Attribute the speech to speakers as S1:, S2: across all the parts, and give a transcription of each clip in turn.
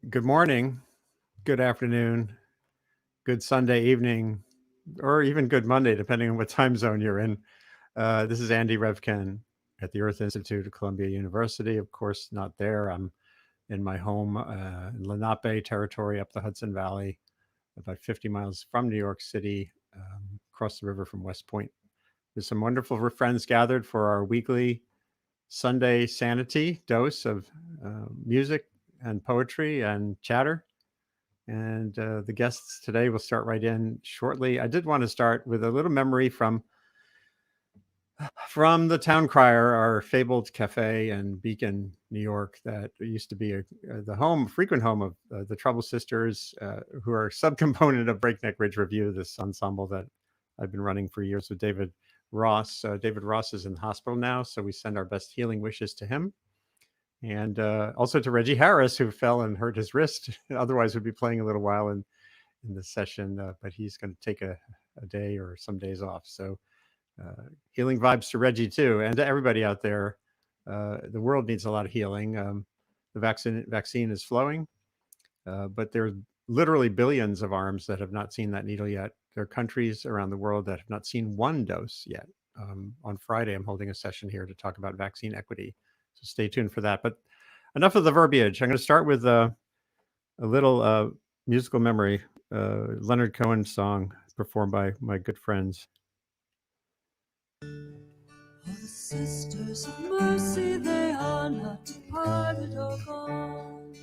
S1: Good morning, good afternoon, good Sunday evening, or even good Monday, depending on what time zone you're in. This is Andy Revkin at the Earth Institute at Columbia University. Of course, not there. I'm in my home in Lenape territory up the Hudson Valley, about 50 miles from New York City, across the river from West Point. There's some wonderful friends gathered for our weekly Sunday Sanity dose of music and poetry and chatter. And the guests today will start right in shortly. I did want to start with a little memory from the Town Crier, our fabled cafe in Beacon, New York, that used to be the frequent home of the Trouble Sisters, who are a subcomponent of Breakneck Ridge Review, this ensemble that I've been running for years with David Ross. David Ross is in the hospital now, so we send our best healing wishes to him. And also to Reggie Harris, who fell and hurt his wrist. Otherwise, would be playing a little while in the session, but he's going to take a day or some days off. So healing vibes to Reggie too, and to everybody out there. The world needs a lot of healing. The vaccine is flowing, but there's literally billions of arms that have not seen that needle yet. There are countries around the world that have not seen one dose yet. On Friday, I'm holding a session here to talk about vaccine equity. So stay tuned for that. But enough of the verbiage. I'm going to start with a little musical memory, Leonard Cohen song performed by my good friends.
S2: Oh, the sisters of mercy, they are not departed or gone.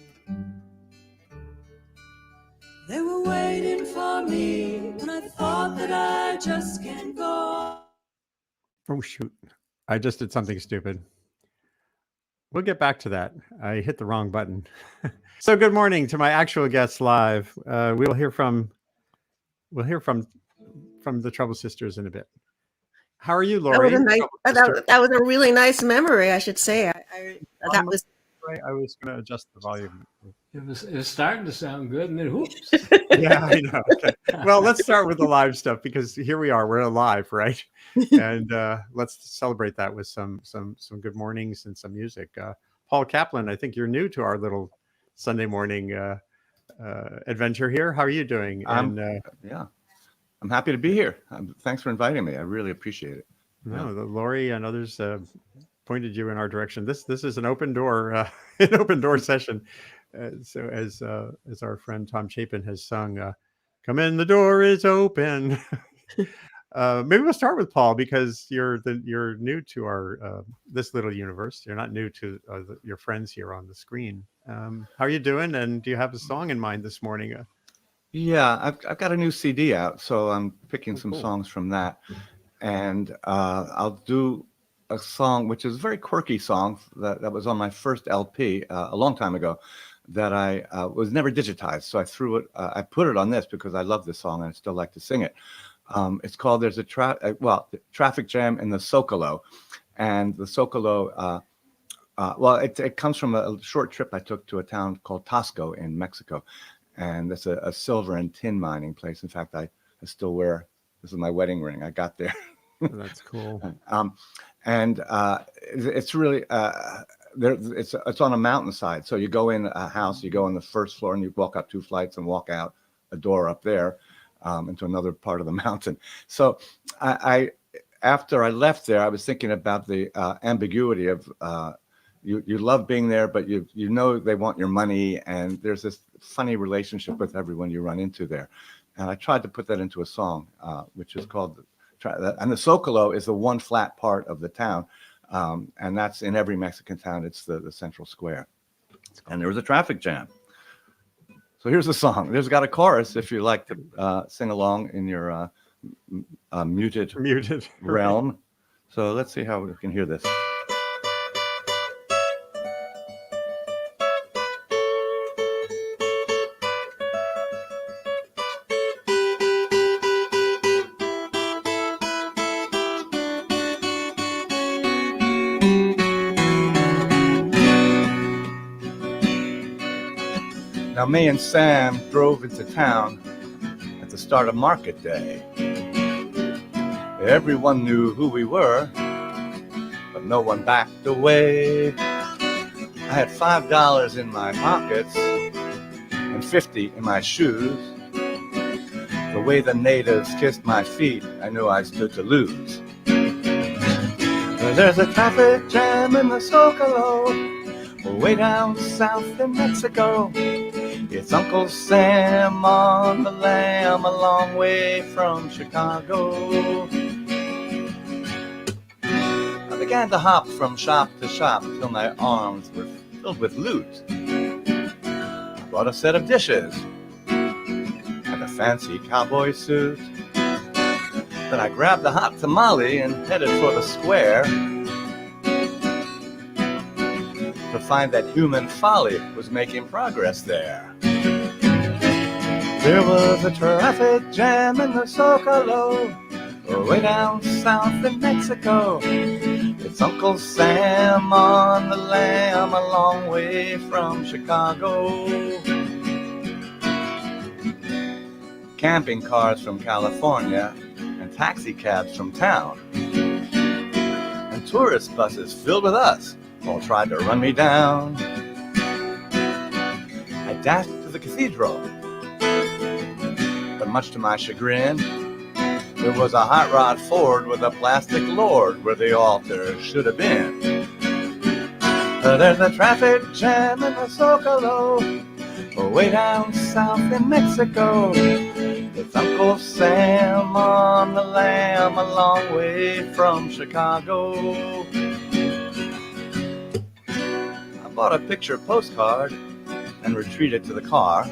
S2: They were waiting for me when I thought that I just can't go.
S1: Oh, shoot. I just did something stupid. We'll get back to that. I hit the wrong button. So good morning to my actual guests live. We'll hear from the Trouble Sisters in a bit. How are you, Lori?
S3: That was a really nice memory, I should say. That was.
S1: I was going to adjust the volume.
S4: It was starting to sound good, and then whoops.
S1: Yeah, I know. Okay. Well, let's start with the live stuff, because here we are. We're live, right? And let's celebrate that with some good mornings and some music. Paul Kaplan, I think you're new to our little Sunday morning adventure here. How are you doing?
S5: Yeah, I'm happy to be here. Thanks for inviting me. I really appreciate it.
S1: No, Lori and others pointed you in our direction. This is an open door session. So as our friend Tom Chapin has sung, "Come in, the door is open." Maybe we'll start with Paul, because you're new to our this little universe. You're not new to your friends here on the screen. How are you doing? And do you have a song in mind this morning?
S5: Yeah, I've got a new CD out, so I'm picking some songs from that, and I'll do a song which is a very quirky song that was on my first LP a long time ago, that I was never digitized. So I put it on this because I love this song and I still like to sing it. It's called "There's a Traffic Jam in the Zocalo," and the Zocalo. It comes from a short trip I took to a town called Tasco in Mexico, and that's a silver and tin mining place. In fact, I still wear, this is my wedding ring. I got there.
S1: Oh, that's cool.
S5: It's really it's on a mountainside. So you go in a house, you go on the first floor, and you walk up 2 flights and walk out a door up there into another part of the mountain. So after I left there, I was thinking about the ambiguity of you love being there, but you know they want your money, and there's this funny relationship with everyone you run into there. And I tried to put that into a song, which is called. And the Zocalo is the one flat part of the town, and that's in every Mexican town. It's the central square, and there was a traffic jam. So here's the song. There's got a chorus if you like to sing along in your muted realm. So let's see how we can hear this. Now, me and Sam drove into town at the start of market day. Everyone knew who we were, but no one backed away. I had $5 in my pockets, and 50 in my shoes. The way the natives kissed my feet, I knew I stood to lose. There's a traffic jam in the Zocalo, way down south in Mexico. It's Uncle Sam on the lam, a long way from Chicago. I began to hop from shop to shop till my arms were filled with loot. I bought a set of dishes and a fancy cowboy suit. Then I grabbed a hot tamale and headed for the square to find that human folly was making progress there. There was a traffic jam in the Zocalo, way down south in Mexico. It's Uncle Sam on the lam, a long way from Chicago. Camping cars from California and taxi cabs from town, and tourist buses filled with us all tried to run me down. I dashed to the cathedral, but much to my chagrin, there was a hot rod Ford with a plastic Lord where the altar should have been. There's a traffic jam in the Zocalo, way down south in Mexico. It's Uncle Sam on the lam, a long way from Chicago. I bought a picture postcard and retreated to the car,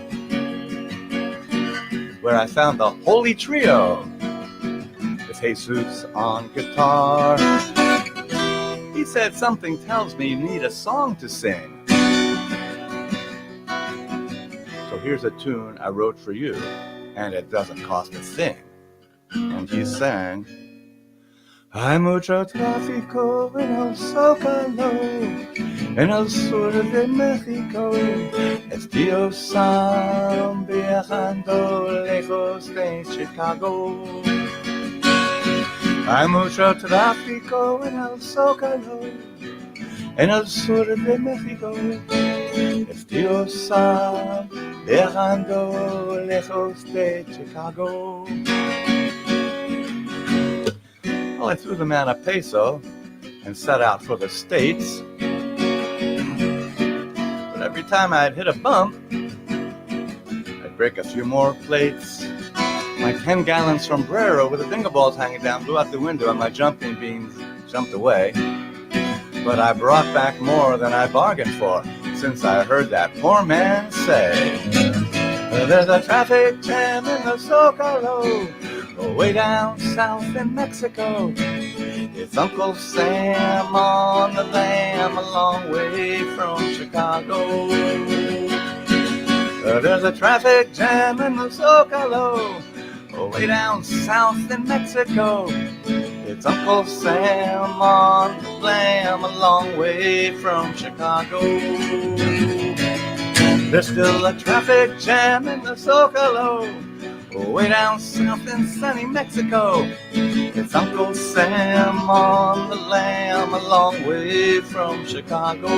S5: where I found the Holy Trio with Jesus on guitar. He said, something tells me you need a song to sing. So here's a tune I wrote for you, and it doesn't cost a thing. And he sang, hay mucho tráfico en el Zócalo, en el sur de México. Estoy Sam viajando lejos de Chicago. Hay mucho tráfico en el Zócalo, en el sur de México. Estoy Sam viajando lejos de Chicago. Well, I threw the man a peso and set out for the States. But every time I'd hit a bump, I'd break a few more plates. My 10-gallon sombrero with the dingle balls hanging down blew out the window and my jumping beans jumped away. But I brought back more than I bargained for, since I heard that poor man say, there's a traffic jam in the Zocalo, way down south in Mexico. It's Uncle Sam on the lam, a long way from Chicago. There's a traffic jam in the Zocalo, way down south in Mexico. It's Uncle Sam on the lam, a long way from Chicago. There's still a traffic jam in the Zocalo, way down south in sunny Mexico. It's Uncle Sam on the lam, a long way from Chicago.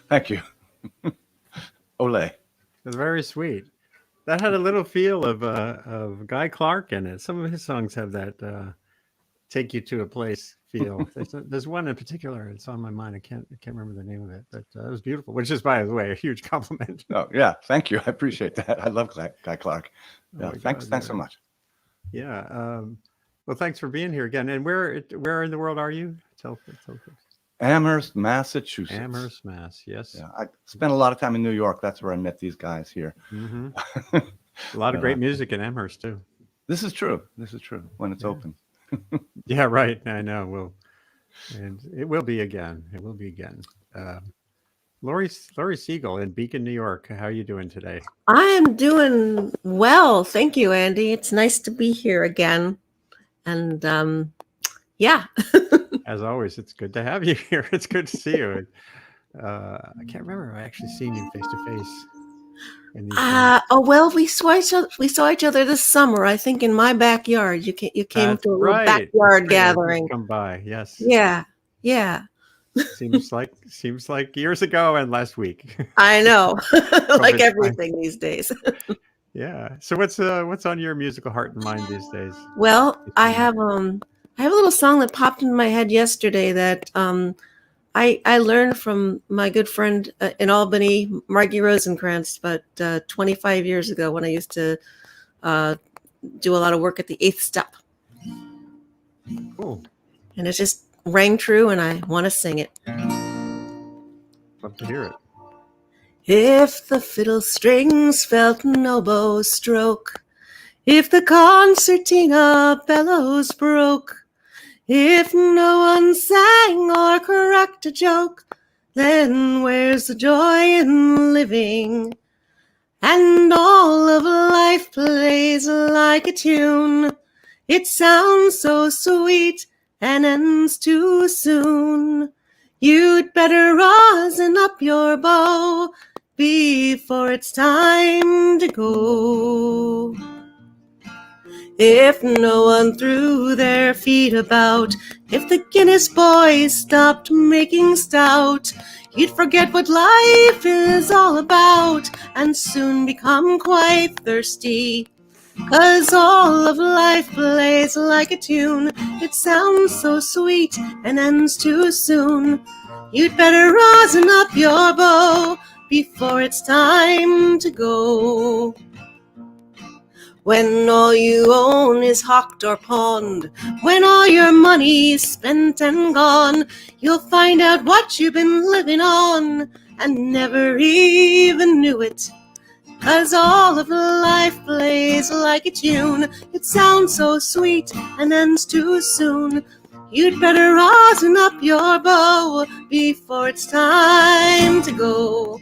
S5: Thank you. Ole.
S1: It's very sweet. That had a little feel of Guy Clark in it. Some of his songs have that take you to a place feel. There's one in particular. It's on my mind. I can't remember the name of it, but it was beautiful. Which is, by the way, a huge compliment.
S5: Oh yeah, thank you. I appreciate that. I love Guy Clark. Yeah,
S1: Oh
S5: thanks
S1: God,
S5: so much.
S1: Yeah. Well, thanks for being here again. And where in the world are you? Tell folks.
S5: Amherst, Massachusetts.
S1: Amherst, Mass. Yes.
S5: Yeah, I spent a lot of time in New York. That's where I met these guys here.
S1: Mm-hmm. A lot of great music in Amherst too.
S5: This is true. When it's open.
S1: Yeah, right. I know. And it will be again. Lori Siegel in Beacon, New York. How are you doing today?
S3: I am doing well. Thank you, Andy. It's nice to be here again. And yeah.
S1: As always, it's good to have you here. It's good to see you. I can't remember if I actually seen you face to face in these things.
S3: Well, we saw each other this summer. I think in my backyard. You came
S1: That's
S3: to a little
S1: right. That's
S3: backyard
S1: right. I did
S3: gathering.
S1: come by. Yes.
S3: Yeah, yeah.
S1: Seems like years ago and last week.
S3: I know, like
S1: COVID time.
S3: everything these days.
S1: Yeah. So what's on your musical heart and mind these days?
S3: Well, I have a little song that popped into my head yesterday that I learned from my good friend in Albany, Margie Rosenkrantz, about 25 years ago when I used to do a lot of work at the Eighth Step.
S1: Cool.
S3: And it just rang true, and I want to sing it.
S1: Love to hear it.
S3: If the fiddle strings felt an oboe stroke, if the concertina bellows broke, if no one sang or cracked a joke, then where's the joy in living? And all of life plays like a tune. It sounds so sweet and ends too soon. You'd better rosin up your bow before it's time to go. If no one threw their feet about, if the Guinness boys stopped making stout, you'd forget what life is all about and soon become quite thirsty. 'Cause all of life plays like a tune. It sounds so sweet and ends too soon. You'd better rosin up your bow before it's time to go. When all you own is hawked or pawned, when all your money's spent and gone, you'll find out what you've been living on and never even knew it. 'Cause all of life plays like a tune. It sounds so sweet and ends too soon. You'd better rosin up your bow before it's time to go.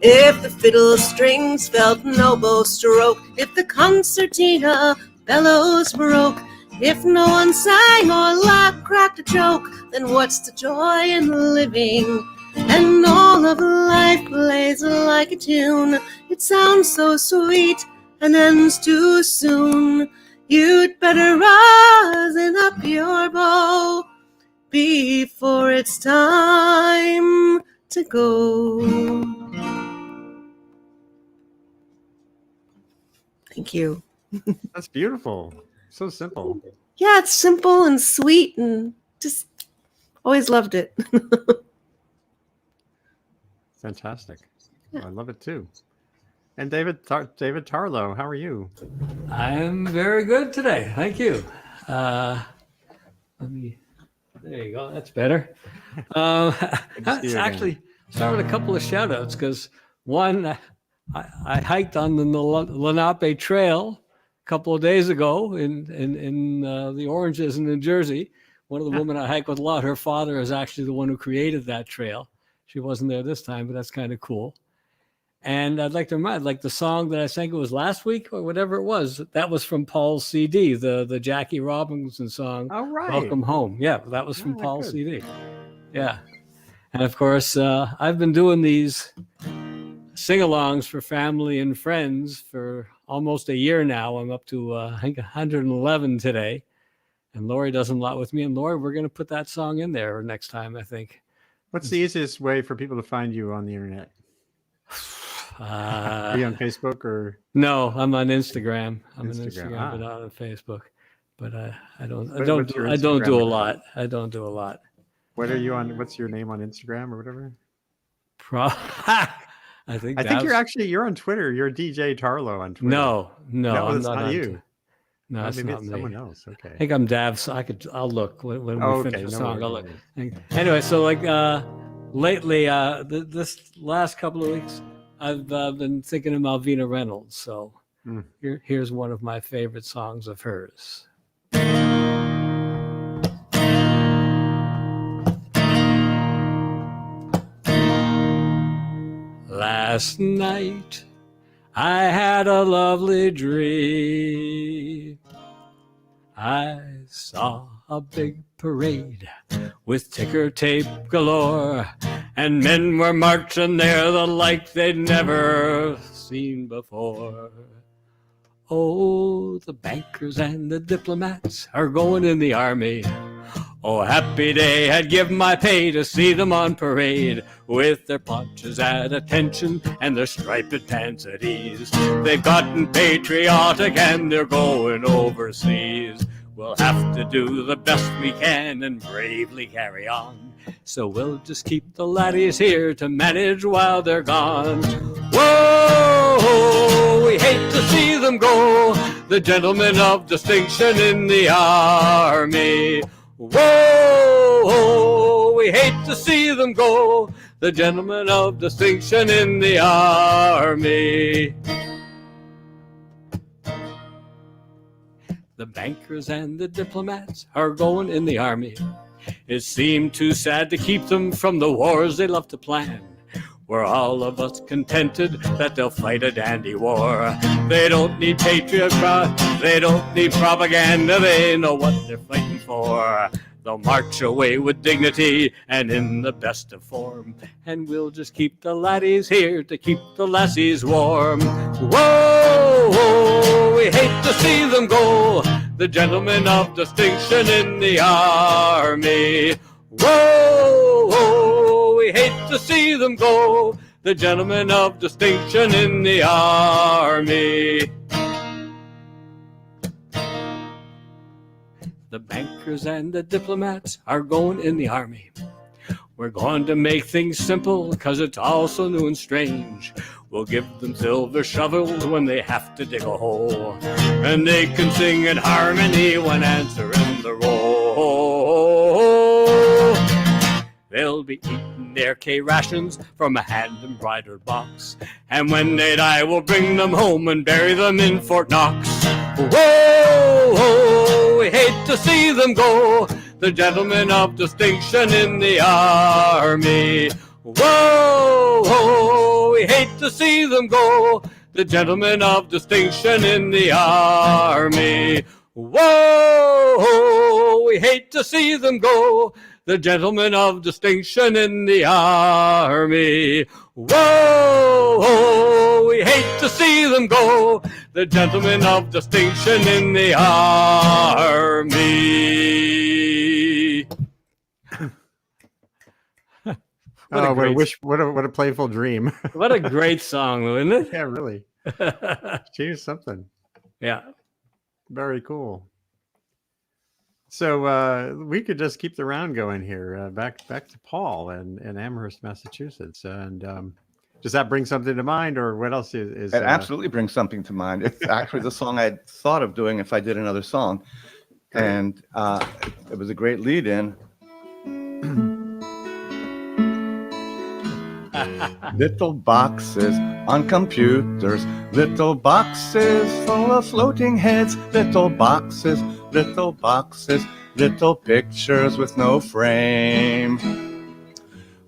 S3: If the fiddle strings felt an oboe stroke, if the concertina bellows broke, if no one sang or laughed, cracked a joke, then what's the joy in living? And all of life plays like a tune. It sounds so sweet and ends too soon. You'd better rosin up your bow before it's time to go. Thank you.
S1: That's beautiful. So simple.
S3: Yeah, it's simple and sweet and just always loved it.
S1: Fantastic. I love it too. And David Tarlow, how are you?
S4: I'm very good today. Thank you. There you go. That's better. Let's actually start with a couple of shout outs because one, I hiked on the Lenape Trail a couple of days ago in the Oranges in New Jersey. One of the women I hike with a lot, her father is actually the one who created that trail. She wasn't there this time, but that's kind of cool. And I'd like to remind, like the song that I sang, it was last week or whatever it was, that was from Paul's CD, the Jackie Robinson song,
S1: All right.
S4: Welcome Home. Yeah, that was from Paul's
S1: good.
S4: CD. Yeah. And of course, I've been doing these sing-alongs for family and friends for almost a year now. I'm up to, I think, 111 today. And Lori does a lot with me. And Lori, we're going to put that song in there next time, I think.
S1: What's the easiest way for people to find you on the internet? Are you on Facebook or?
S4: No, I'm on Instagram. I'm on
S1: Instagram,
S4: Instagram, but not on Facebook. But I don't
S1: What's
S4: do
S1: your
S4: a
S1: Instagram
S4: lot. I don't do a lot.
S1: What are you on? What's your name on Instagram or whatever?
S4: I think
S1: you're on Twitter. You're DJ Tarlow on Twitter.
S4: No, I'm
S1: that's
S4: not
S1: not
S4: on
S1: you.
S4: No, it's
S1: maybe
S4: not
S1: it's
S4: me.
S1: someone else. Okay.
S4: I think I'm Dav. So I'll look when we finish the song. I'll look. Anyway, so like lately, this last couple of weeks, I've been thinking of Malvina Reynolds. So here's one of my favorite songs of hers. Last night, I had a lovely dream. I saw a big parade with ticker tape galore, and men were marching there the like they'd never seen before. Oh, the bankers and the diplomats are going in the army. Oh, happy day, I'd give my pay to see them on parade, with their paunches at attention and their striped pants at ease. They've gotten patriotic and they're going overseas. We'll have to do the best we can and bravely carry on. So we'll just keep the laddies here to manage while they're gone. Whoa, we hate to see them go, the gentlemen of distinction in the army. Whoa, we hate to see them go, the gentlemen of distinction in the army. The bankers and the diplomats are going in the army. It seemed too sad to keep them from the wars they love to plan. We're all of us contented that they'll fight a dandy war. They don't need they don't need propaganda, they know what they're fighting for. They'll march away with dignity and in the best of form. And we'll just keep the laddies here to keep the lassies warm. Whoa, we hate to see them go, the gentlemen of distinction in the army. Whoa, we hate to see them go, the gentlemen of distinction in the army. The bankers and the diplomats are going in the army. We're going to make things simple, 'cause it's all so new and strange. We'll give them silver shovels when they have to dig a hole, and they can sing in harmony when answering the roll. They'll be eating their K rations from a hand-embroidered box, and when they die, we'll bring them home and bury them in Fort Knox. Whoa, we hate to see them go, the gentlemen of distinction in the army. Whoa, we hate to see them go, the gentlemen of distinction in the army. Whoa, we hate to see them go, the gentlemen of distinction in the army. Whoa, we hate to see them go, the gentlemen of distinction in the army.
S1: What a playful dream.
S4: What a great song, isn't it?
S1: Yeah, really. Change something.
S4: Yeah.
S1: Very cool. So we could just keep the round going here. Back to Paul in Amherst, Massachusetts. And does that bring something to mind, or what else is
S5: It absolutely brings something to mind. It's actually the song I'd thought of doing if I did another song. And it was a great lead-in. Little boxes on computers, little boxes full of floating heads, little boxes, little boxes, little pictures with no frame.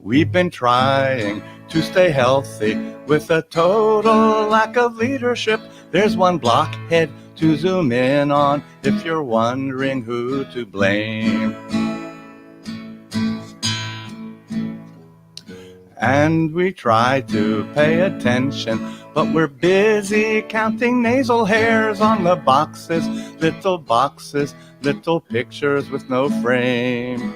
S5: We've been trying to stay healthy with a total lack of leadership. There's one blockhead to zoom in on if you're wondering who to blame. And we try to pay attention, but we're busy counting nasal hairs on the boxes, little pictures with no frame.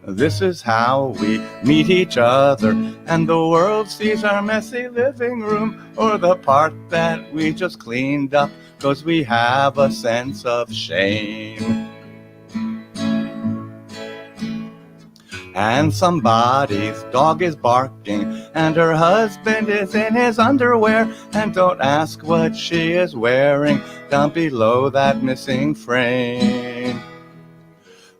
S5: This is how we meet each other, and the world sees our messy living room, or the part that we just cleaned up, 'cause we have a sense of shame. And somebody's dog is barking, and her husband is in his underwear, and don't ask what she is wearing down below that missing frame.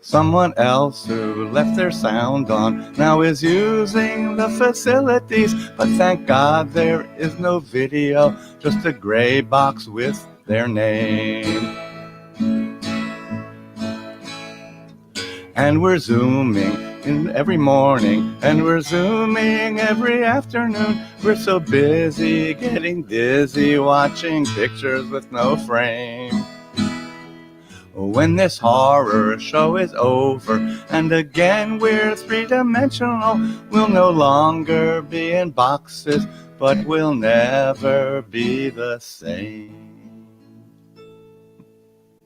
S5: Someone else who left their sound on now is using the facilities, but thank God there is no video, just a gray box with their name. And we're zooming in every morning, and we're zooming every afternoon. We're so busy getting dizzy watching pictures with no frame. when this horror show is over, and again we're three-dimensional, we'll no longer be in boxes, but we'll never be the same.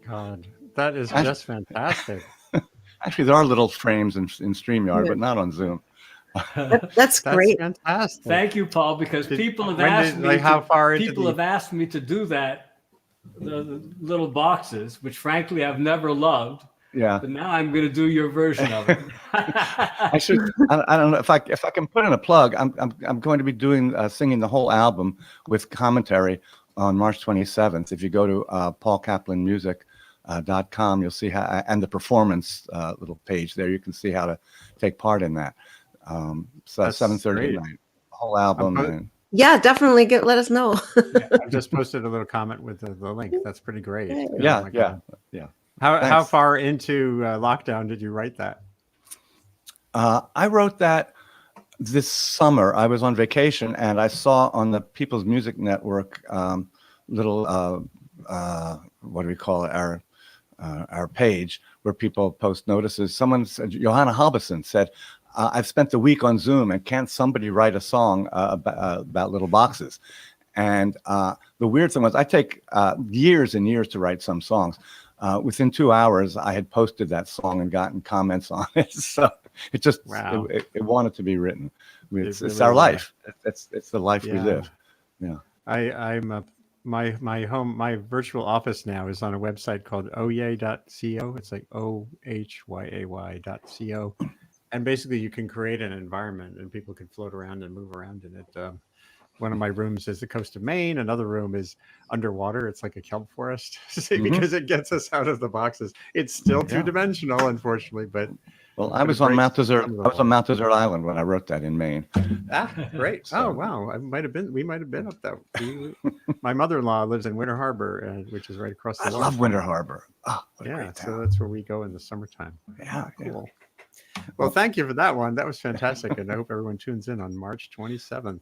S1: God, that is just fantastic.
S5: Actually, there are little frames in StreamYard, but not on Zoom.
S3: That's great.
S1: Fantastic.
S4: Thank you, Paul, because people have
S1: when
S4: asked
S1: did-
S4: me.
S1: like, how far into
S4: people
S1: the-
S4: have asked me to do that, the little boxes, which frankly I've never loved.
S5: Yeah.
S4: But now I'm going to do your version of it.
S5: I should. I don't know if I can put in a plug. I'm going to be doing singing the whole album with commentary on March 27th. If you go to paulkaplanmusic.com, you'll see how, and the performance little page there, you can see how to take part in that. So
S1: That's
S5: 7:30
S1: great.
S5: at night, the whole album. And
S3: Yeah, definitely let us know.
S1: I just posted a little comment with the link. That's pretty great.
S5: yeah,
S1: my
S5: yeah,
S1: God.
S5: yeah.
S1: How
S5: Thanks.
S1: far into lockdown did you write that?
S5: I wrote that this summer. I was on vacation and I saw on the People's Music Network little what do we call it, our page where people post notices. Someone said, Johanna Halbeson said, I've spent the week on Zoom and can't somebody write a song about little boxes? And the weird thing was I take years and years to write some songs. Within 2 hours, I had posted that song and gotten comments on it. So it just,
S1: Wow.
S5: it wanted to be written. It's
S1: really
S5: our
S1: was.
S5: life. It's the life we
S1: Yeah.
S5: live. Yeah.
S1: I'm my virtual office now is on a website called oyay.co. It's like OHYAY.co. And basically you can create an environment and people can float around and move around in it. One of my rooms is the coast of Maine. Another room is underwater. It's like a kelp forest because it gets us out of the boxes. It's still two-dimensional, unfortunately, but
S5: Well, I
S1: But it
S5: was on
S1: breaks
S5: Mount Desert.
S1: some of
S5: I
S1: the
S5: was on Mount Desert Island when I wrote that in Maine.
S1: great.
S5: So-
S1: Oh, wow. We might have been up there. My mother-in-law lives in Winter Harbor, which is right across the
S5: I
S1: water.
S5: love Winter Harbor. Oh, what a
S1: Yeah,
S5: great
S1: so
S5: town.
S1: that's where we go in the summertime.
S5: Yeah, yeah.
S1: Cool. Well, thank you for that one. That was fantastic. And I hope everyone tunes in on March 27th.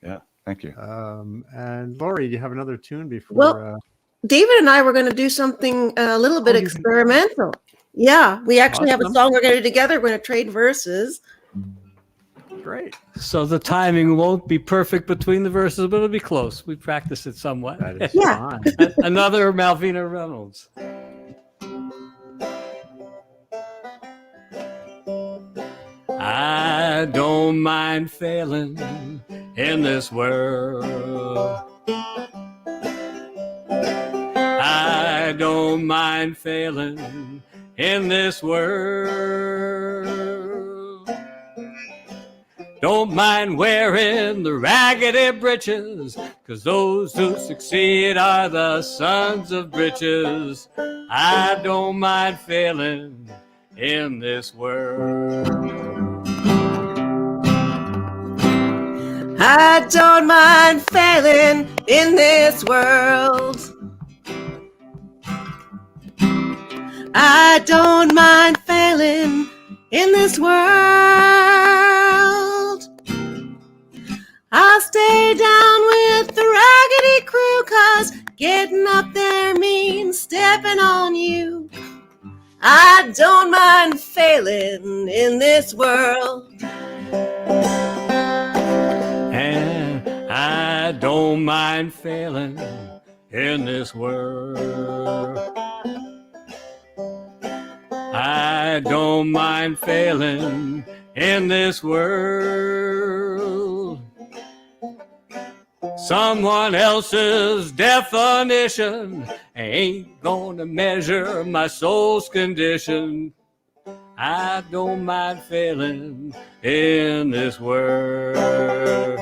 S5: Yeah, thank you.
S1: And Lori, do you have another tune before?
S3: Well, David and I were going to do something a little bit experimental. Yeah, we actually have a
S1: Awesome.
S3: song we're going to do together. We're going to trade verses.
S1: Great.
S4: So the timing won't be perfect between the verses, but it'll be close. We practice it somewhat.
S1: That is
S3: Yeah.
S1: fine.
S4: Another Malvina Reynolds. I don't mind failing in this world. I don't mind failing in this world. Don't mind wearing the raggedy breeches, 'cause those who succeed are the sons of breeches. I don't mind failing in this world.
S3: I don't mind failing in this world. I don't mind failing in this world. I'll stay down with the raggedy crew, 'cause getting up there means stepping on you. I don't mind failing in this world.
S4: And I don't mind failing in this world. I don't mind failing in this world. Someone else's definition ain't gonna measure my soul's condition. I don't mind failing in this world.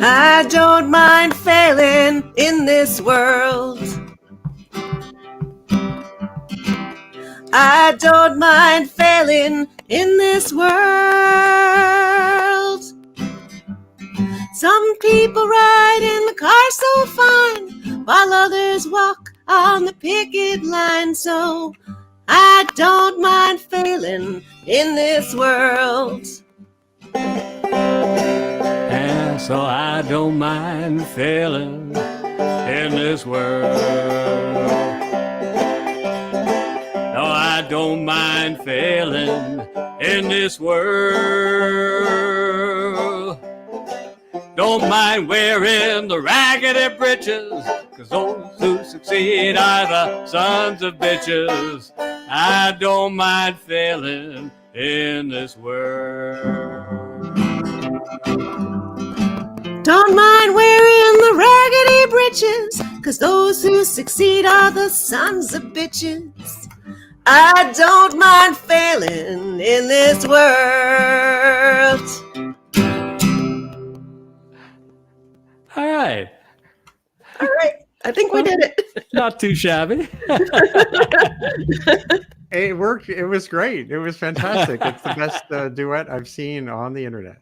S3: I don't mind failing in this world. I don't mind failing in this world. Some people ride in the car so fine, while others walk on the picket line. So I don't mind failing in this world.
S4: And so I don't mind failing in this world. No, I don't mind failing in this world. Don't mind wearing the raggedy breeches, 'cause those who succeed are the sons of bitches. I don't mind failing in this world.
S3: Don't mind wearing the raggedy breeches, 'cause those who succeed are the sons of bitches. I don't mind failing in this world.
S4: All right.
S3: All right, I think we did it.
S4: Not too shabby.
S1: It worked. It was great. It was fantastic. It's the best duet I've seen on the internet.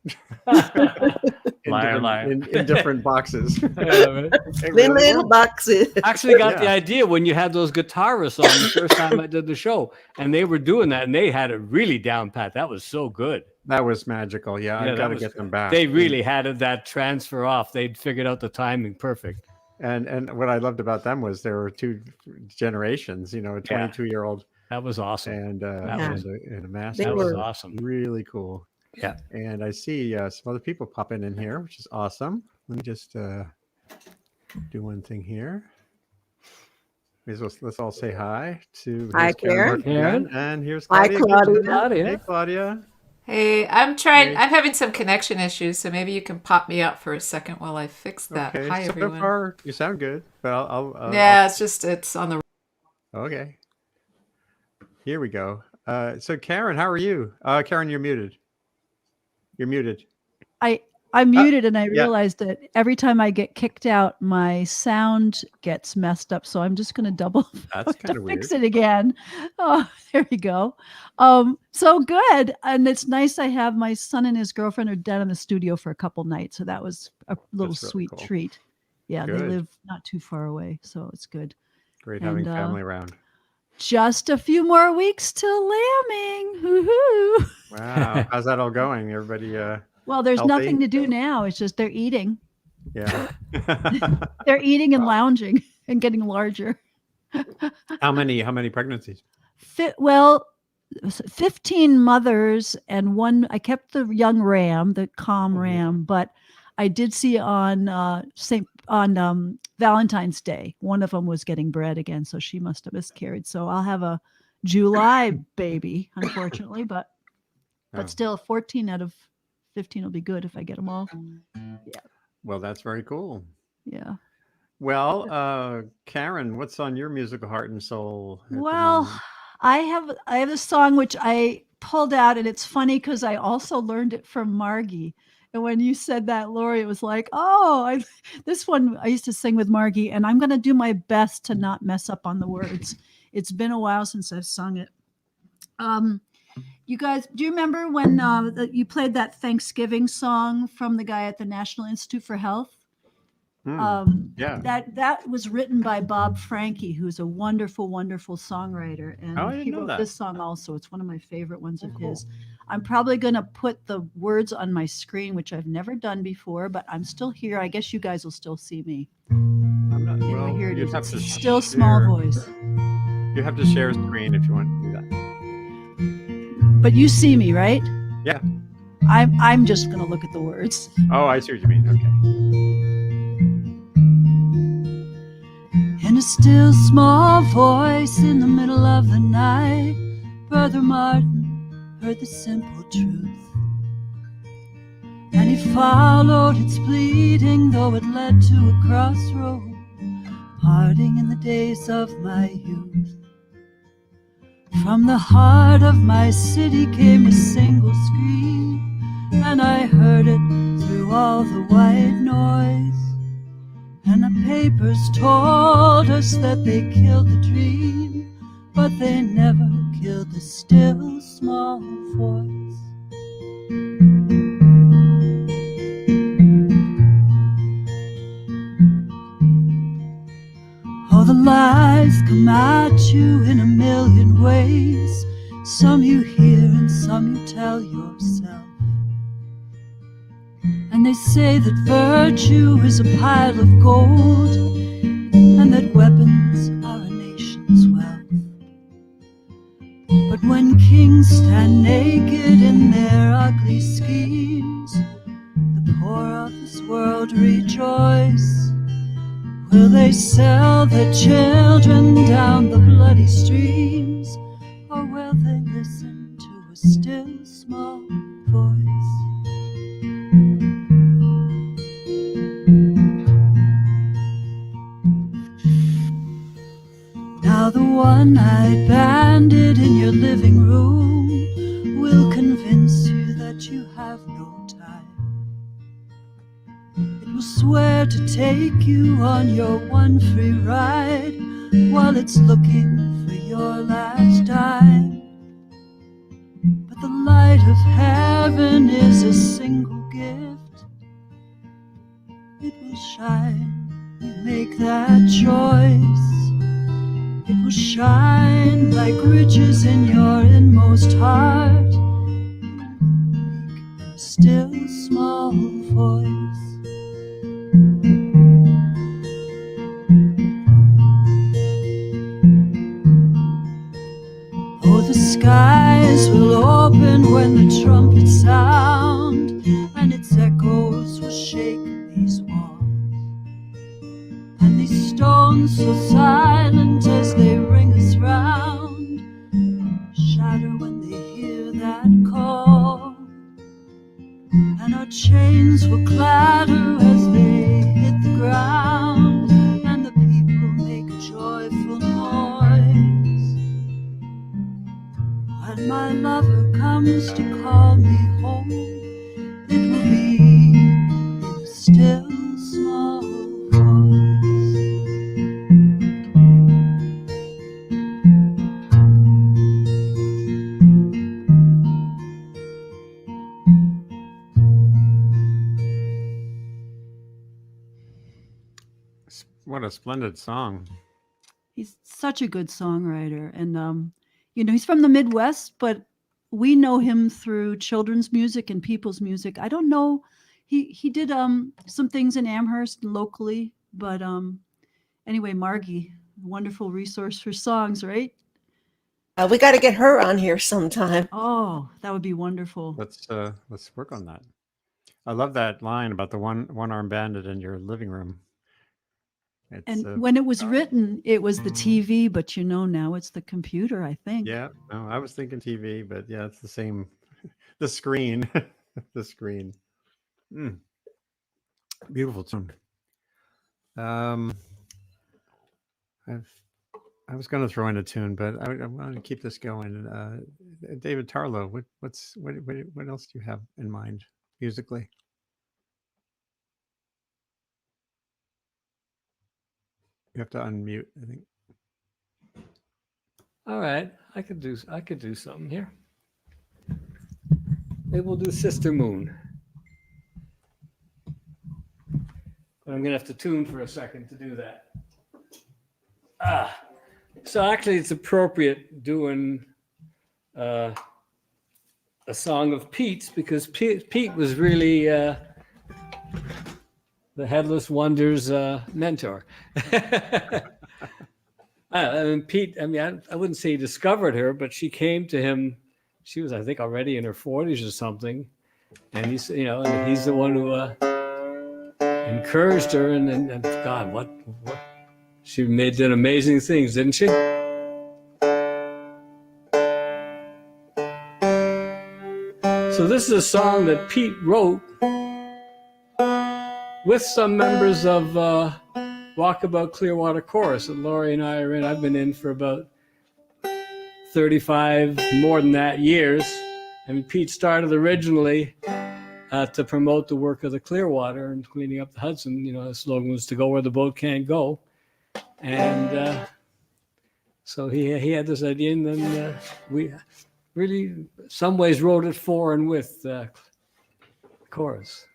S1: in different boxes.
S4: Yeah, man.
S1: It
S3: In
S1: really
S3: little
S1: worked.
S3: boxes.
S4: Actually got the
S1: Yeah.
S4: idea when you had those guitarists on the first time I did the show, and they were doing that, and they had it really down pat. That was so good.
S1: That was magical. Yeah,
S4: Yeah,
S1: I've
S4: that
S1: got to
S4: was
S1: get them back.
S4: They really had it, that transfer off. They'd figured out the timing perfect.
S1: And what I loved about them was there were two generations. You know, a 22-year-old
S4: That was awesome.
S1: and
S3: Yeah.
S1: and a master.
S4: That
S3: They
S4: was
S3: were-
S4: awesome.
S1: Really cool.
S4: Yeah.
S1: And I see some other people popping in here, which is awesome. Let me just do one thing here. Let's all say hi to
S3: Hi,
S1: here's
S3: Karen.
S1: Murphy again, and here's
S3: Hi,
S1: Claudia.
S3: Claudia.
S1: Hey, Claudia.
S6: Hey, I'm having some connection issues, so maybe you can pop me up for a second while I fix that.
S1: Okay,
S6: Hi,
S1: so
S6: everyone.
S1: far you sound good, but I'll
S6: Yeah, it's on the.
S1: okay. Here we go. So Karen, how are you? Karen, you're muted. You're muted.
S7: I'm muted, and I
S1: yeah.
S7: realized that every time I get kicked out, my sound gets messed up. So I'm just going to double
S1: That's kind
S7: to
S1: of weird.
S7: fix it again. Oh, there we go. So good, and it's nice. I have my son and his girlfriend are down in the studio for a couple nights, so that was a little
S1: That's really
S7: sweet
S1: cool.
S7: treat. Yeah,
S1: Good.
S7: they live not too far away, so it's good.
S1: Great having
S7: And,
S1: family around.
S7: Just a few more weeks till lambing. Hoo-hoo.
S1: Wow, how's that all going? Everybody,
S7: Well, there's
S1: Healthy?
S7: nothing to do now. It's just they're eating.
S1: yeah.
S7: They're eating and lounging and getting larger.
S1: How many pregnancies?
S7: 15 mothers and one. I kept the young ram, the calm
S1: Mhm.
S7: ram, but I did see on Valentine's Day, one of them was getting bred again, so she must have miscarried. So I'll have a July baby, unfortunately, but
S1: Oh.
S7: still 14 out of 15 will be good if I get them all.
S1: Well, that's very cool.
S7: Yeah.
S1: Well, Karen, what's on your musical heart and soul? at the
S7: Well,
S1: moment?
S7: I have a song which I pulled out, and it's funny because I also learned it from Margie. And when you said that, Lori, it was like, oh, this one I used to sing with Margie, and I'm going to do my best to not mess up on the words. It's been a while since I've sung it. You guys, do you remember when you played that Thanksgiving song from the guy at the National Institute for Health?
S1: Yeah.
S7: That was written by Bob Franke, who's a wonderful, wonderful songwriter. And
S1: Oh, I didn't
S7: he
S1: know
S7: wrote
S1: that.
S7: this song also. It's one of my favorite ones of
S1: cool.
S7: his. I'm probably going to put the words on my screen, which I've never done before, but I'm still here. I guess you guys will still see me.
S1: I'm not,
S7: Anyway,
S1: well,
S7: here it
S1: you'd
S7: is.
S1: have
S7: It's
S1: to
S7: still small
S1: share-
S7: voice.
S1: You have to share a screen if you want to do that.
S7: But you see me, right?
S1: Yeah.
S7: I'm just going to look at the words.
S1: Oh, I see what you mean. Okay.
S7: In a still small voice in the middle of the night, Brother Martin heard the simple truth. And he followed its pleading, though it led to a crossroad, parting in the days of my youth. From the heart of my city came a single scream, and I heard it through all the white noise.
S2: And the papers told us that they killed the dream, but they never killed the still small voice. Oh, the lies come at you in a million ways. Some you hear and some you tell yourself. And they say that virtue is a pile of gold, and that weapons are a nation's wealth. But when kings stand naked in their ugly schemes, the poor of this world rejoice. Will they sell their children down the bloody streams, or will they listen to a still small voice? Now the one-eyed bandit in your living room will convince you that you have no time. It will swear to take you on your one free ride while it's looking for your last dime. But the light of heaven is a single gift. It will shine, you make that choice. It will shine like riches in your inmost heart, in a still small voice. Oh, the skies will open when the trumpets sound, and its echoes will shake these walls. And these stones so silent as they ring us round, shatter when they hear that call. And our chains will clatter as they hit the ground, and the people make a joyful noise. When my lover comes to call me home, it will be in a still small voice.
S1: What a splendid song.
S7: He's such a good songwriter. And, he's from the Midwest, but we know him through children's music and people's music. I don't know. He did some things in Amherst locally, but anyway, Margie, wonderful resource for songs, right?
S3: We got to get her on here sometime.
S7: Oh, that would be wonderful.
S1: Let's work on that. I love that line about the one-armed bandit in your living room.
S7: And when it was written, it was the TV, but now it's the computer, I think.
S1: Yeah, no, I was thinking TV, but yeah, it's the same. The screen, the screen. Beautiful tune. I was going to throw in a tune, but I want to keep this going. David Tarlow, what else do you have in mind musically? You have to unmute, I think.
S4: All right, I could do something here. Maybe we'll do Sister Moon. But I'm gonna have to tune for a second to do that. So actually, it's appropriate doing a song of Pete's, because Pete was really the Headless Wonders mentor. Pete, I wouldn't say he discovered her, but she came to him. She was, I think, already in her 40s or something. And he's the one who encouraged her. And God, what she did amazing things, didn't she? So this is a song that Pete wrote with some members of Walkabout Clearwater Chorus that Laurie and I are in. I've been in for about 35, more than that, years. Pete started originally to promote the work of the Clearwater and cleaning up the Hudson. The slogan was to go where the boat can't go. And so he had this idea, and then we really, some ways, wrote it for and with the chorus.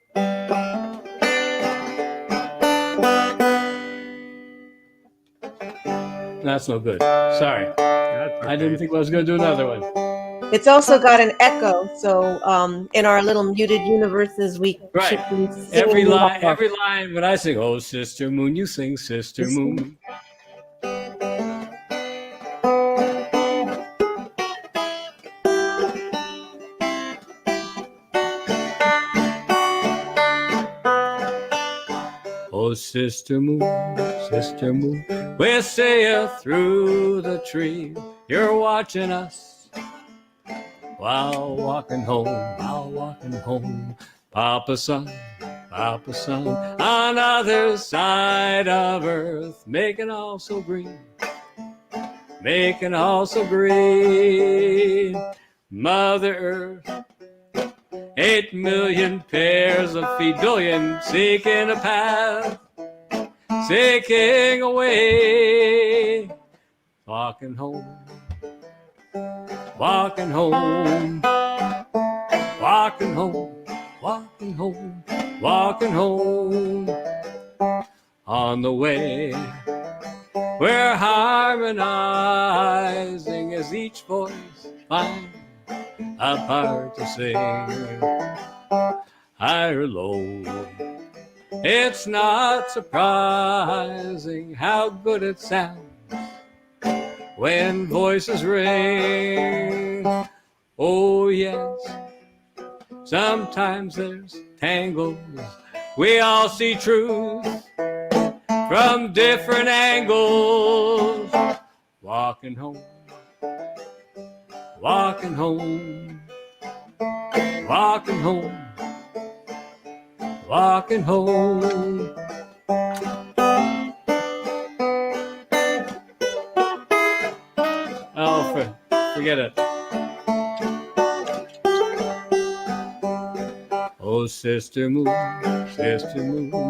S4: That's no good. Sorry.
S1: Okay.
S4: I didn't think I was going to do another one.
S3: It's also got an echo, so in our little muted universes, we
S4: Right.
S3: should be singing
S4: Every line,
S3: more.
S4: every line. When I sing, "Oh, Sister Moon," you sing, "Sister Moon." Oh, Sister Moon, we'll see you through the tree. You're watching us while walking home, Papa Sun, on other side of earth, making all so green, Mother Earth. 8 million pairs of feet, billion, seeking a path, seeking a way, walking home, on the way. We're harmonizing as each voice finds a part to sing, high or low. It's not surprising how good it sounds when voices ring. Oh yes, sometimes there's tangles. We all see truth from different angles. Walking home, walking home, walking home, walking home. Oh, forget it. Oh, Sister Moon,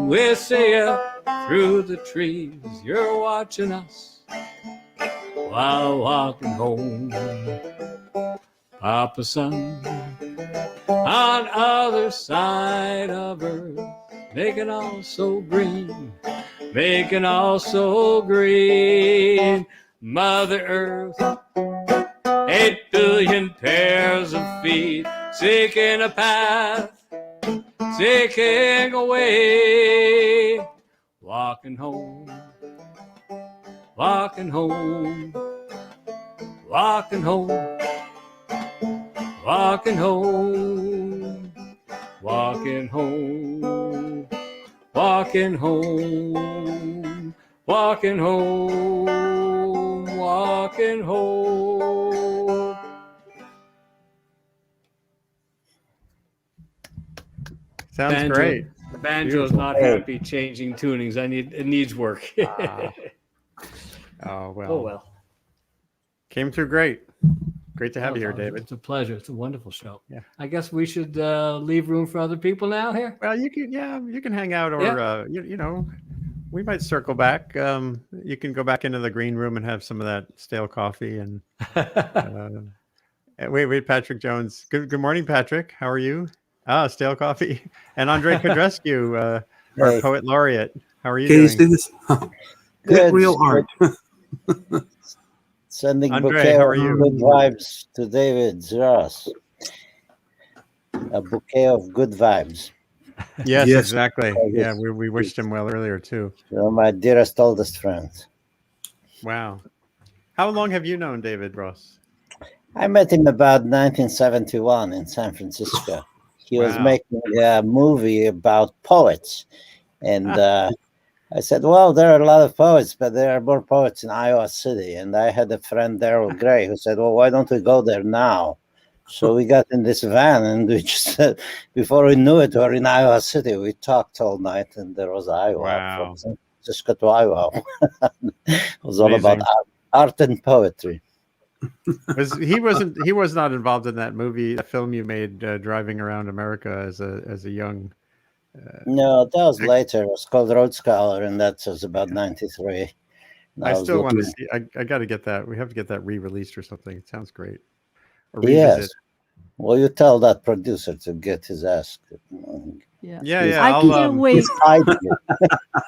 S4: we'll see you through the trees. You're watching us while walking home. Papa Sun, on other side of earth, making all so green, Mother Earth. 8 billion pairs of feet, seeking a path, seeking a way, walking home, walking home, walking home, walking home, walking home, walking home, walking home, walking home.
S1: Sounds great.
S4: The banjo's not happy changing tunings. It needs work.
S1: Oh well.
S4: Oh well.
S1: Came through great. Great to have you here, David.
S4: It's a pleasure. It's a wonderful show.
S1: Yeah.
S4: I guess we should leave room for other people now here.
S1: Well, you can hang out, or we might circle back. You can go back into the green room and have some of that stale coffee. And wait, Patrick Jones. Good morning, Patrick. How are you? Stale coffee. And Andre Kodrescu, our poet laureate. How are you doing?
S8: Can you see this?
S9: Good.
S8: Real art.
S9: Sending
S1: Andre,
S9: bouquet
S1: how are
S9: of
S1: you?
S9: good vibes to David Ross. A bouquet of good vibes.
S1: Yes,
S8: Yes.
S1: exactly. Yeah, we wished him well earlier too.
S9: You're my dearest, oldest friend.
S1: Wow. How long have you known David Ross?
S9: I met him about 1971 in San Francisco. He was
S1: Wow.
S9: making a movie about poets. And I said, well, there are a lot of poets, but there are more poets in Iowa City. And I had a friend, Daryl Gray, who said, well, why don't we go there now? So we got in this van, and we just, before we knew it, we were in Iowa City. We talked all night, and there was Iowa.
S1: Wow.
S9: From San Francisco to Iowa. It was all
S1: Amazing.
S9: about art and poetry.
S1: He was not involved in that movie, that film you made, driving around America as a young.
S9: No, that was later. It was called Road Scholar, and that was about 93.
S1: I still want to see. I got to get that. We have to get that re-released or something. It sounds great. Or revisit.
S9: Yes. Well, you tell that producer to get his ass.
S7: Yeah. I can't wait.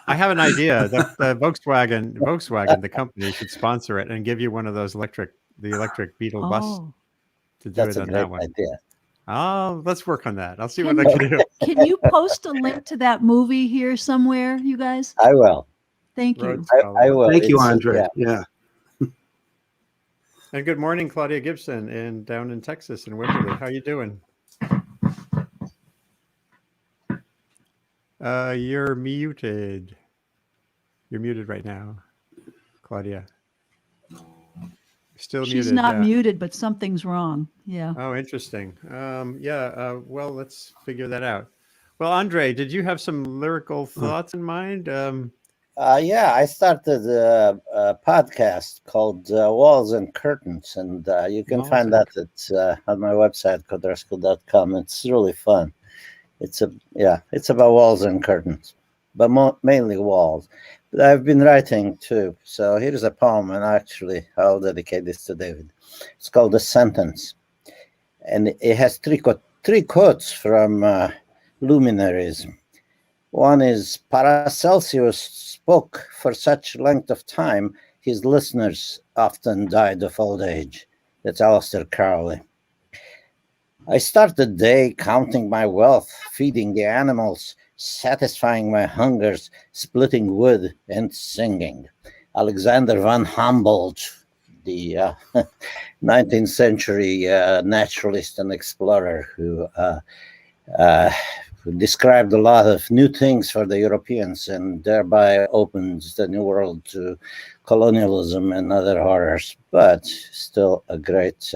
S1: I have an idea. The Volkswagen, the company, should sponsor it and give you one of those electric Beetle bus to do
S9: That's
S1: it
S9: a
S1: on
S9: great
S1: that one.
S9: idea.
S1: Oh, let's work on that. I'll see what I can do.
S7: Can you post a link to that movie here somewhere, you guys?
S9: I will.
S7: Thank you.
S9: I will.
S8: Thank you, Andre. Yeah.
S1: And good morning, Claudia Gibson, down in Texas in Wimberley. How you doing? You're muted. You're muted right now, Claudia. Still muted.
S7: She's not muted, but something's wrong. Yeah.
S1: Oh, interesting. Well, let's figure that out. Well, Andre, did you have some lyrical thoughts in mind?
S9: Yeah, I started a podcast called Walls and Curtains, and you can find that on my website, kodresco.com. It's really fun. It's about walls and curtains, but mainly walls. But I've been writing too. So here's a poem, and actually I'll dedicate this to David. It's called A Sentence, and it has three quotes from luminaries. One is, Paracelsus spoke for such length of time, his listeners often died of old age. That's Aleister Crowley. I start the day counting my wealth, feeding the animals, satisfying my hungers, splitting wood and singing. Alexander von Humboldt, the 19th century naturalist and explorer who described a lot of new things for the Europeans and thereby opened the New World to colonialism and other horrors, but still a great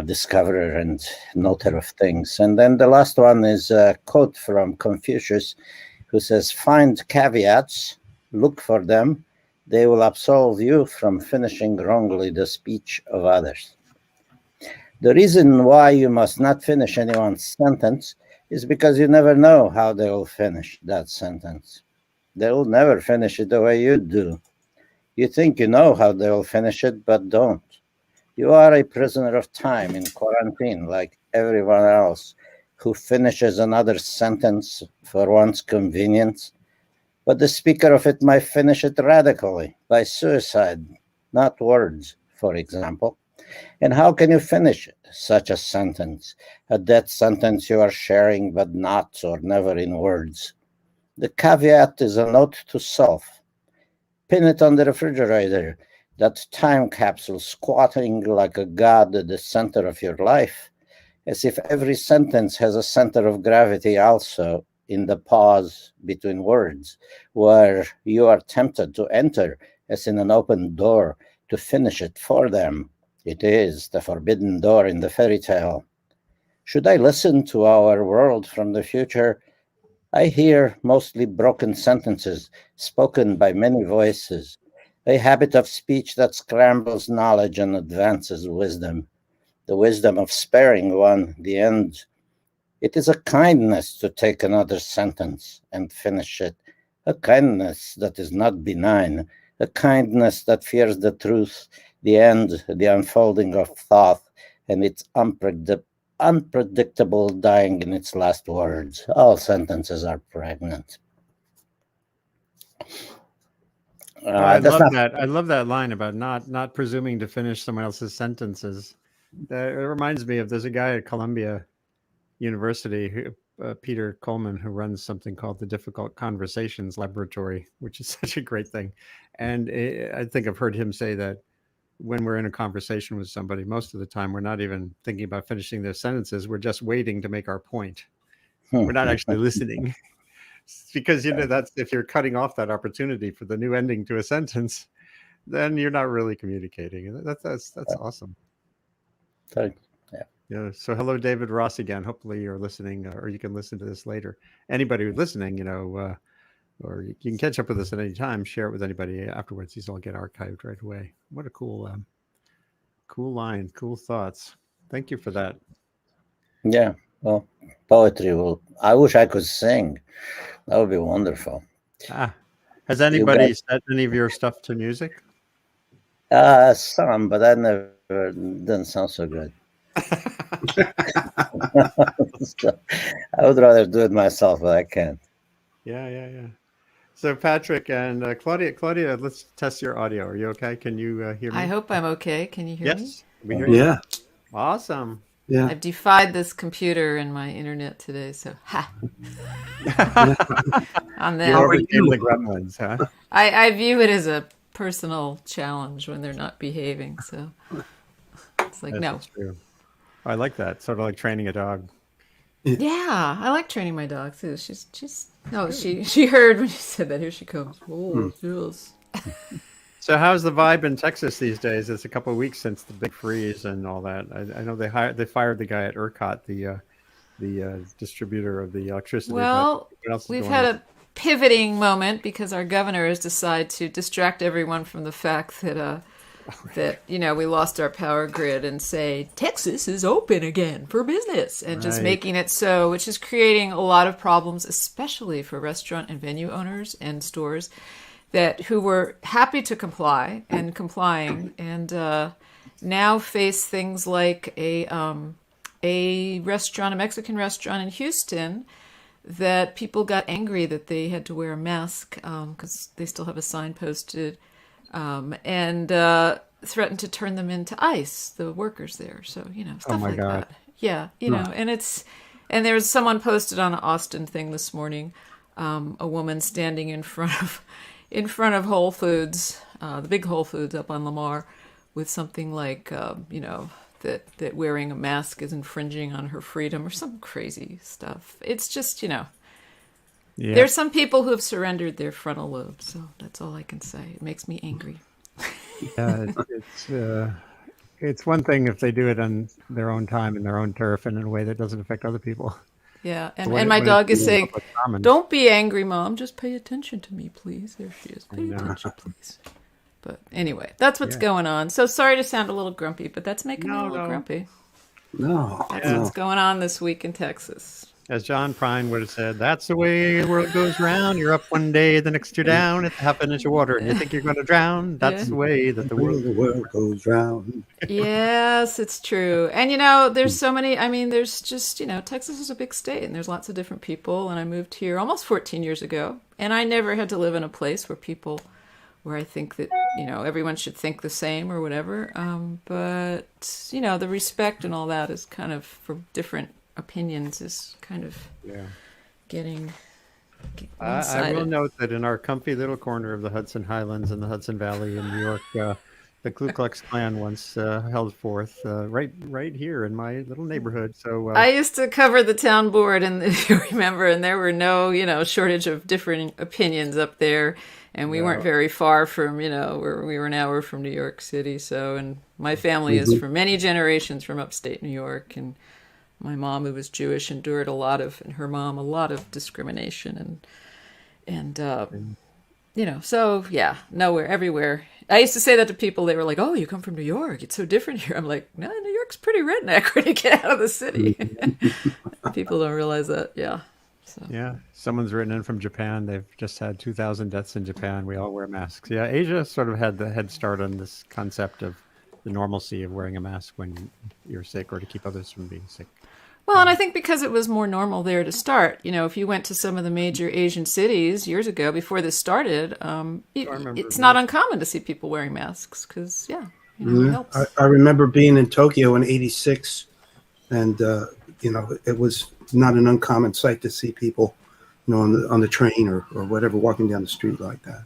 S9: discoverer and noter of things. And then the last one is a quote from Confucius, who says, find caveats, look for them, they will absolve you from finishing wrongly the speech of others. The reason why you must not finish anyone's sentence is because you never know how they will finish that sentence. They will never finish it the way you do. You think you know how they will finish it, but don't. You are a prisoner of time in quarantine like everyone else who finishes another sentence for one's convenience. But the speaker of it might finish it radically by suicide, not words, for example. And how can you finish such a sentence, a death sentence you are sharing but not or never in words? The caveat is a note to self. Pin it on the refrigerator, that time capsule squatting like a god at the center of your life, as if every sentence has a center of gravity also in the pause between words, where you are tempted to enter as in an open door to finish it for them. It is the forbidden door in the fairy tale. Should I listen to our world from the future? I hear mostly broken sentences spoken by many voices, a habit of speech that scrambles knowledge and advances wisdom, the wisdom of sparing one the end. It is a kindness to take another sentence and finish it, a kindness that is not benign, a kindness that fears the truth, the end, the unfolding of thought, and its unpredictable dying in its last words. All sentences are pregnant.
S1: I love that line about not presuming to finish someone else's sentences. It reminds me of, there's a guy at Columbia University, Peter Coleman, who runs something called the Difficult Conversations Laboratory, which is such a great thing. And I think I've heard him say that when we're in a conversation with somebody, most of the time we're not even thinking about finishing their sentences. We're just waiting to make our point. We're not actually listening. Because, that's, if you're cutting off that opportunity for the new ending to a sentence, then you're not really communicating. That's awesome.
S9: Thanks.
S1: Yeah. So hello, David Ross again. Hopefully you're listening, or you can listen to this later. Anybody who's listening, or you can catch up with us at any time, share it with anybody afterwards. These all get archived right away. What a cool Cool line, cool thoughts. Thank you for that.
S9: Yeah, well, poetry will. I wish I could sing. That would be wonderful.
S1: Has anybody set any of your stuff to music?
S9: Some, but that never didn't sound so good. So, I would rather do it myself, but I can't.
S1: Yeah. So Patrick and Claudia, let's test your audio. Are you okay? Can you hear me?
S6: I hope I'm okay. Can you hear me?
S1: Yes, we hear you.
S8: Yeah.
S1: Awesome.
S8: Yeah.
S6: I've defied this computer and my internet today, so ha. On
S1: You
S6: that.
S1: overcame the gremlins, huh?
S6: I view it as a personal challenge when they're not behaving, so it's like, no.
S1: That's true. I like that. Sort of like training a dog.
S6: Yeah, I like training my dog too. She heard when you said that. Here she comes. Oh, yes.
S1: So how's the vibe in Texas these days? It's a couple of weeks since the big freeze and all that. I know they fired the guy at ERCOT, the distributor of the electricity.
S6: Well, we've had a pivoting moment because our governor has decided to distract everyone from the fact that we lost our power grid and say Texas is open again for business, and just making it so, which is creating a lot of problems, especially for restaurant and venue owners and stores who were happy to complying and now face things like a Mexican restaurant in Houston that people got angry that they had to wear a mask because they still have a sign posted and threatened to turn them into ICE, the workers there. So, stuff like that. Yeah, and there was someone posted on an Austin thing this morning, a woman standing in front of Whole Foods, the big Whole Foods up on Lamar, with something like, that wearing a mask is infringing on her freedom or some crazy stuff. It's just, there's some people who have surrendered their frontal lobe. So that's all I can say. It makes me angry.
S1: It's one thing if they do it on their own time and their own turf and in a way that doesn't affect other people.
S6: Yeah, and my dog is saying, "Don't be angry, Mom. Just pay attention to me, please." There she is. Pay attention, please. But anyway, that's what's going on. So sorry to sound a little grumpy, but that's making me a little grumpy.
S8: No.
S6: That's what's going on this week in Texas.
S1: As John Prine would have said, that's the way the world goes round. You're up one day, the next you're down. It's half an inch of water, and you think you're going to drown. That's the way that the world
S8: goes round.
S6: Yes, it's true. And, there's so many, there's just, Texas is a big state, and there's lots of different people. And I moved here almost 14 years ago, and I never had to live in a place where I think that, everyone should think the same or whatever. But, the respect and all that is kind of for different opinions is kind of getting
S1: I will note that in our comfy little corner of the Hudson Highlands and the Hudson Valley in New York, the Ku Klux Klan once held forth right here in my little neighborhood. So
S6: I used to cover the town board, and if you remember, and there were no shortage of different opinions up there. And we weren't very far from, where we were now. We're from New York City. So, and my family is for many generations from upstate New York. And my mom, who was Jewish, endured a lot of discrimination. And so, yeah, nowhere, everywhere. I used to say that to people. They were like, "Oh, you come from New York. It's so different here." I'm like, "No, New York's pretty redneck when you get out of the city." People don't realize that. Yeah. So.
S1: Yeah, someone's written in from Japan. They've just had 2,000 deaths in Japan. We all wear masks. Yeah, Asia sort of had the head start on this concept of the normalcy of wearing a mask when you're sick or to keep others from being sick.
S6: Well, and I think because it was more normal there to start. If you went to some of the major Asian cities years ago, before this started, it's not uncommon to see people wearing masks because, it helps.
S8: I remember being in Tokyo in '86, and, it was not an uncommon sight to see people, on the train or whatever, walking down the street like that.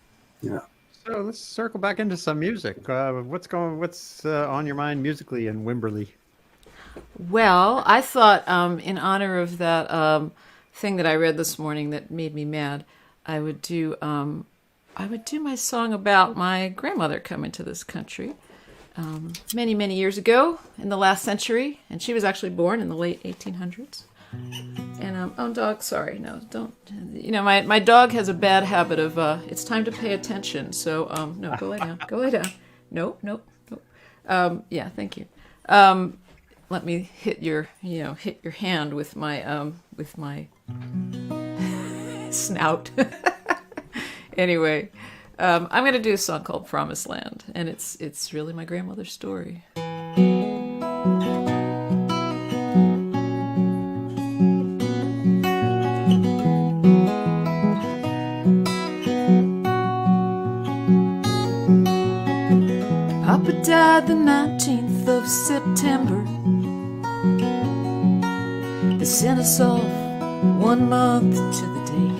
S1: So let's circle back into some music. What's on your mind musically in Wimberley?
S6: Well, I thought in honor of that thing that I read this morning that made me mad, I would do my song about my grandmother coming to this country many, many years ago in the last century, and she was actually born in the late 1800s. And dog, sorry, no, don't. My dog has a bad habit of it's time to pay attention. So no, go lay down. No. Yeah, thank you. Let me hit your hand with my snout. Anyway, I'm going to do a song called Promised Land, and it's really my grandmother's story. Papa died the 19th of September. They sent us off 1 month to the day.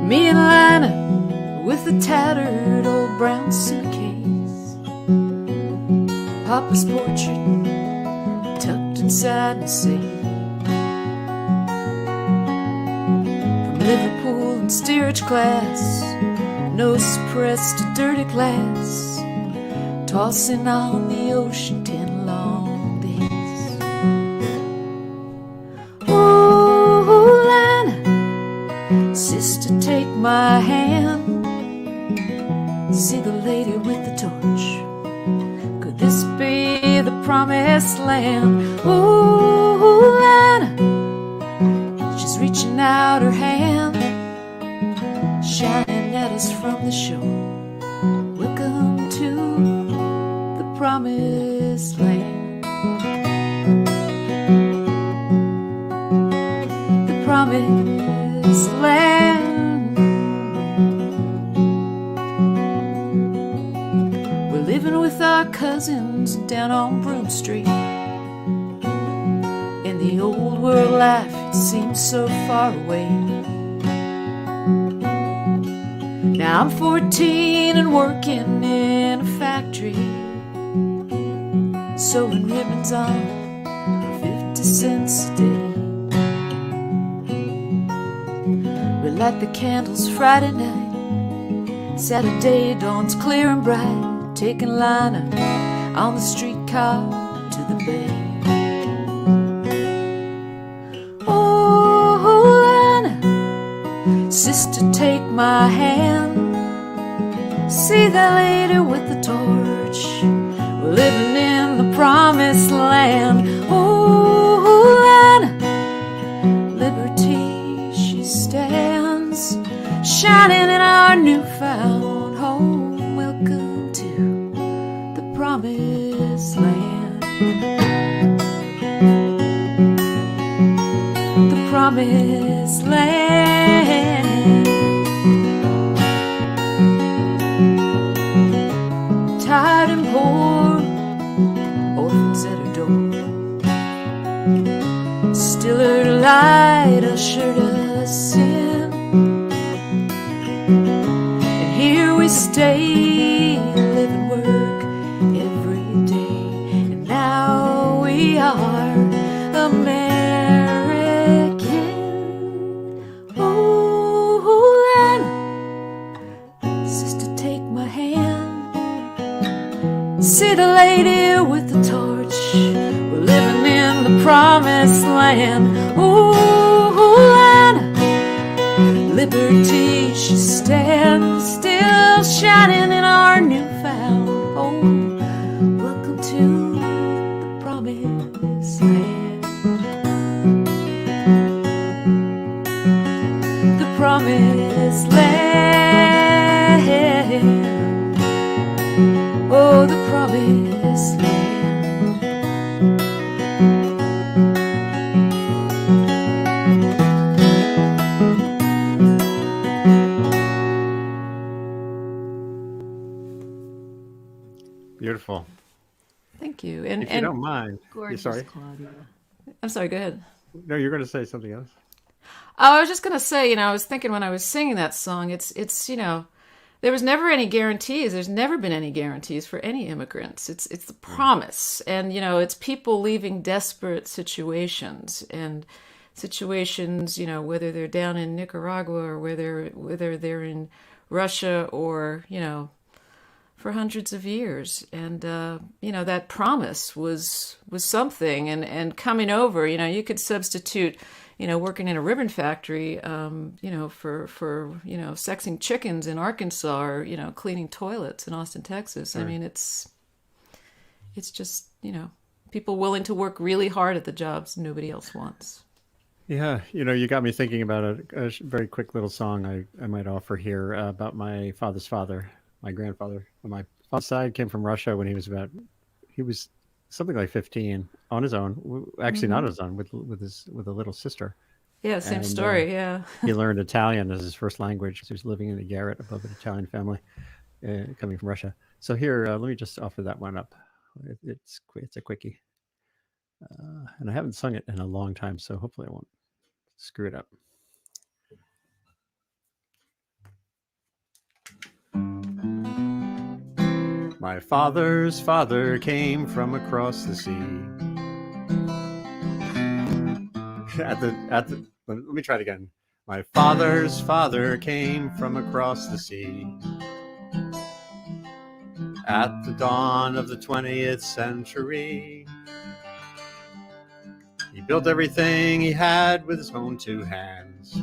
S6: Me and Lana with a tattered old brown suitcase, Papa's portrait tucked inside the safe. From Liverpool and steerage class, no suppressed dirty glass, tossing on the ocean 10 long days. Oh, Lana, sister, take my hand. See the lady with the torch. Could this be the promised land? Oh, Lana, she's reaching out her hand, shining at us from the shore. Welcome to the promised land. The promised land. We're living with our cousins down on Broom Street. In the old world life, it seems so far away. Now I'm 14 and working in a factory, sewing ribbons on for 50 cents a day. We light the candles Friday night, Saturday dawn's clear and bright, taking Lana on the streetcar to the bay. Oh, Lana, sister, take my hand. See that lady with the torch. We're living in the promised land. Oh, Lana, liberty she stands, shining in our newfound home. Welcome to the promised land. The promised land. Tired and poor, orphans at her door, still her light ushered us in, and here we stay, live and work every day, and now we are American. Oh, Lana, sister, take my hand. See the lady with the torch. We're living in the promised land. Oh, Lana, liberty she stands, still shining in our newfound home. Welcome to the promised land. The promised land. Oh, the promised land.
S1: Beautiful.
S6: Thank you.
S1: If you don't mind.
S7: Gorgeous,
S1: Sorry.
S7: Claudia.
S6: I'm sorry, go ahead.
S1: No, you're going to say something else.
S6: Oh, I was just going to say, I was thinking when I was singing that song, it's there was never any guarantees. There's never been any guarantees for any immigrants. It's the promise. And, it's people leaving desperate situations, and situations, whether they're down in Nicaragua or whether they're in Russia or, for hundreds of years. And, that promise was something, and coming over, you could substitute, working in a ribbon factory, for sexing chickens in Arkansas, or cleaning toilets in Austin, Texas.
S1: Sure.
S6: I mean, it's just people willing to work really hard at the jobs nobody else wants.
S1: Yeah, you got me thinking about a very quick little song I might offer here about my father's father, my grandfather. On my father's side came from Russia when he was something like 15 on his own. Actually, not on his own, with a little sister.
S6: Yeah, same story. Yeah.
S1: He learned Italian as his first language. He was living in a garret above an Italian family, coming from Russia. So here, let me just offer that one up. It's a quickie, and I haven't sung it in a long time, so hopefully I won't screw it up. My father's father came from across the sea. Let me try it again. My father's father came from across the sea. At the dawn of the 20th century, he built everything he had with his own two hands.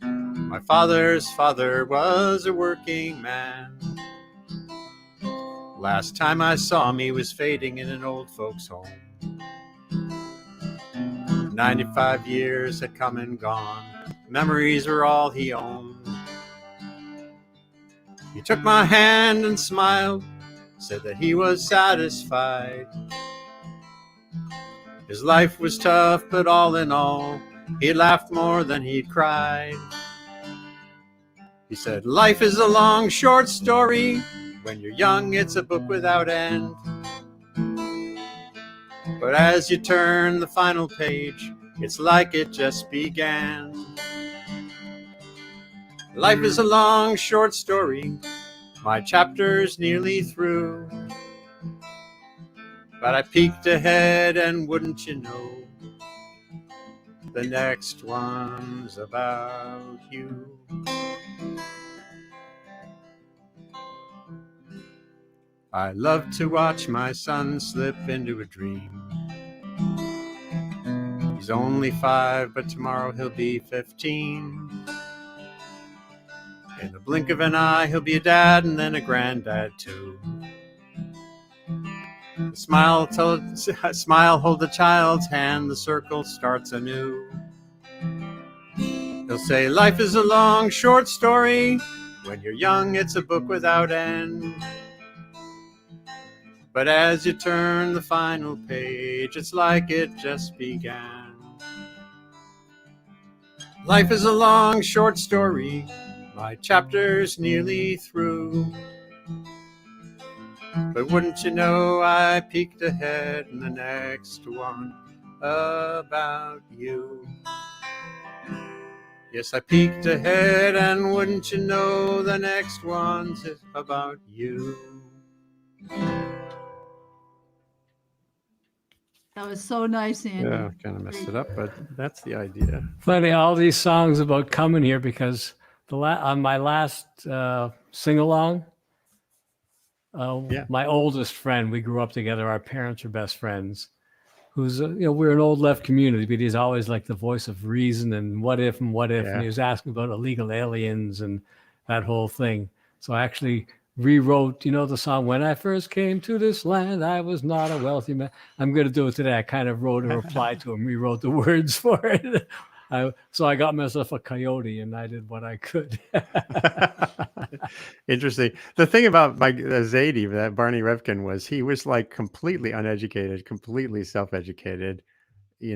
S1: My father's father was a working man. Last time I saw him, he was fading in an old folks' home. 95 years had come and gone. Memories were all he owned. He took my hand and smiled, said that he was satisfied. His life was tough, but all in all, he laughed more than he'd cried. He said, life is a long, short story. When you're young, it's a book without end. But as you turn the final page, it's like it just began. Life is a long, short story. My chapter's nearly through. But I peeked ahead, and wouldn't you know, the next one's about you. I love to watch my son slip into a dream. He's only 5, but tomorrow he'll be 15. In the blink of an eye, he'll be a dad and then a granddad too. Smile, hold the child's hand, the circle starts anew. He'll say, life is a long, short story. When you're young, it's a book without end. But as you turn the final page, it's like it just began. Life is a long, short story. My chapter's nearly through. But wouldn't you know, I peeked ahead in the next one about you. Yes, I peeked ahead, and wouldn't you know, the next one's about you.
S7: That was so nice, Andy.
S1: Yeah, kind of messed it up, but that's the idea.
S4: Funny, all these songs about coming here, because on my last sing-along, my oldest friend, we grew up together, our parents were best friends, who's, we're an old left community, but he's always like the voice of reason and what if, and he was asking about illegal aliens and that whole thing. So I actually rewrote, the song, When I First Came to This Land, I Was Not a Wealthy Man. I'm going to do it today. I kind of wrote a reply to him, rewrote the words for it. So I got myself a coyote, and I did what I could.
S1: Interesting. The thing about Zadie, that Barney Revkin, was he was like completely uneducated, completely self-educated. He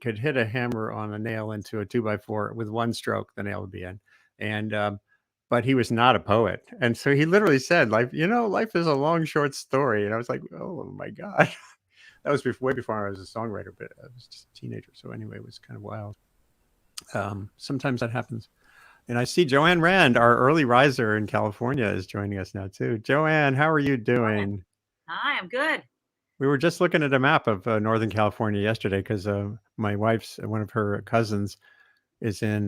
S1: could hit a hammer on a nail into a 2x4 with one stroke, the nail would be in. And but he was not a poet. And so he literally said, life is a long, short story. And I was like, oh my God. That was way before I was a songwriter, but I was just a teenager. So anyway, it was kind of wild. Sometimes that happens. And I see Joanne Rand, our early riser in California, is joining us now too. Joanne, how are you doing?
S10: Hi, I'm good.
S1: We were just looking at a map of Northern California yesterday because my wife's, one of her cousins is in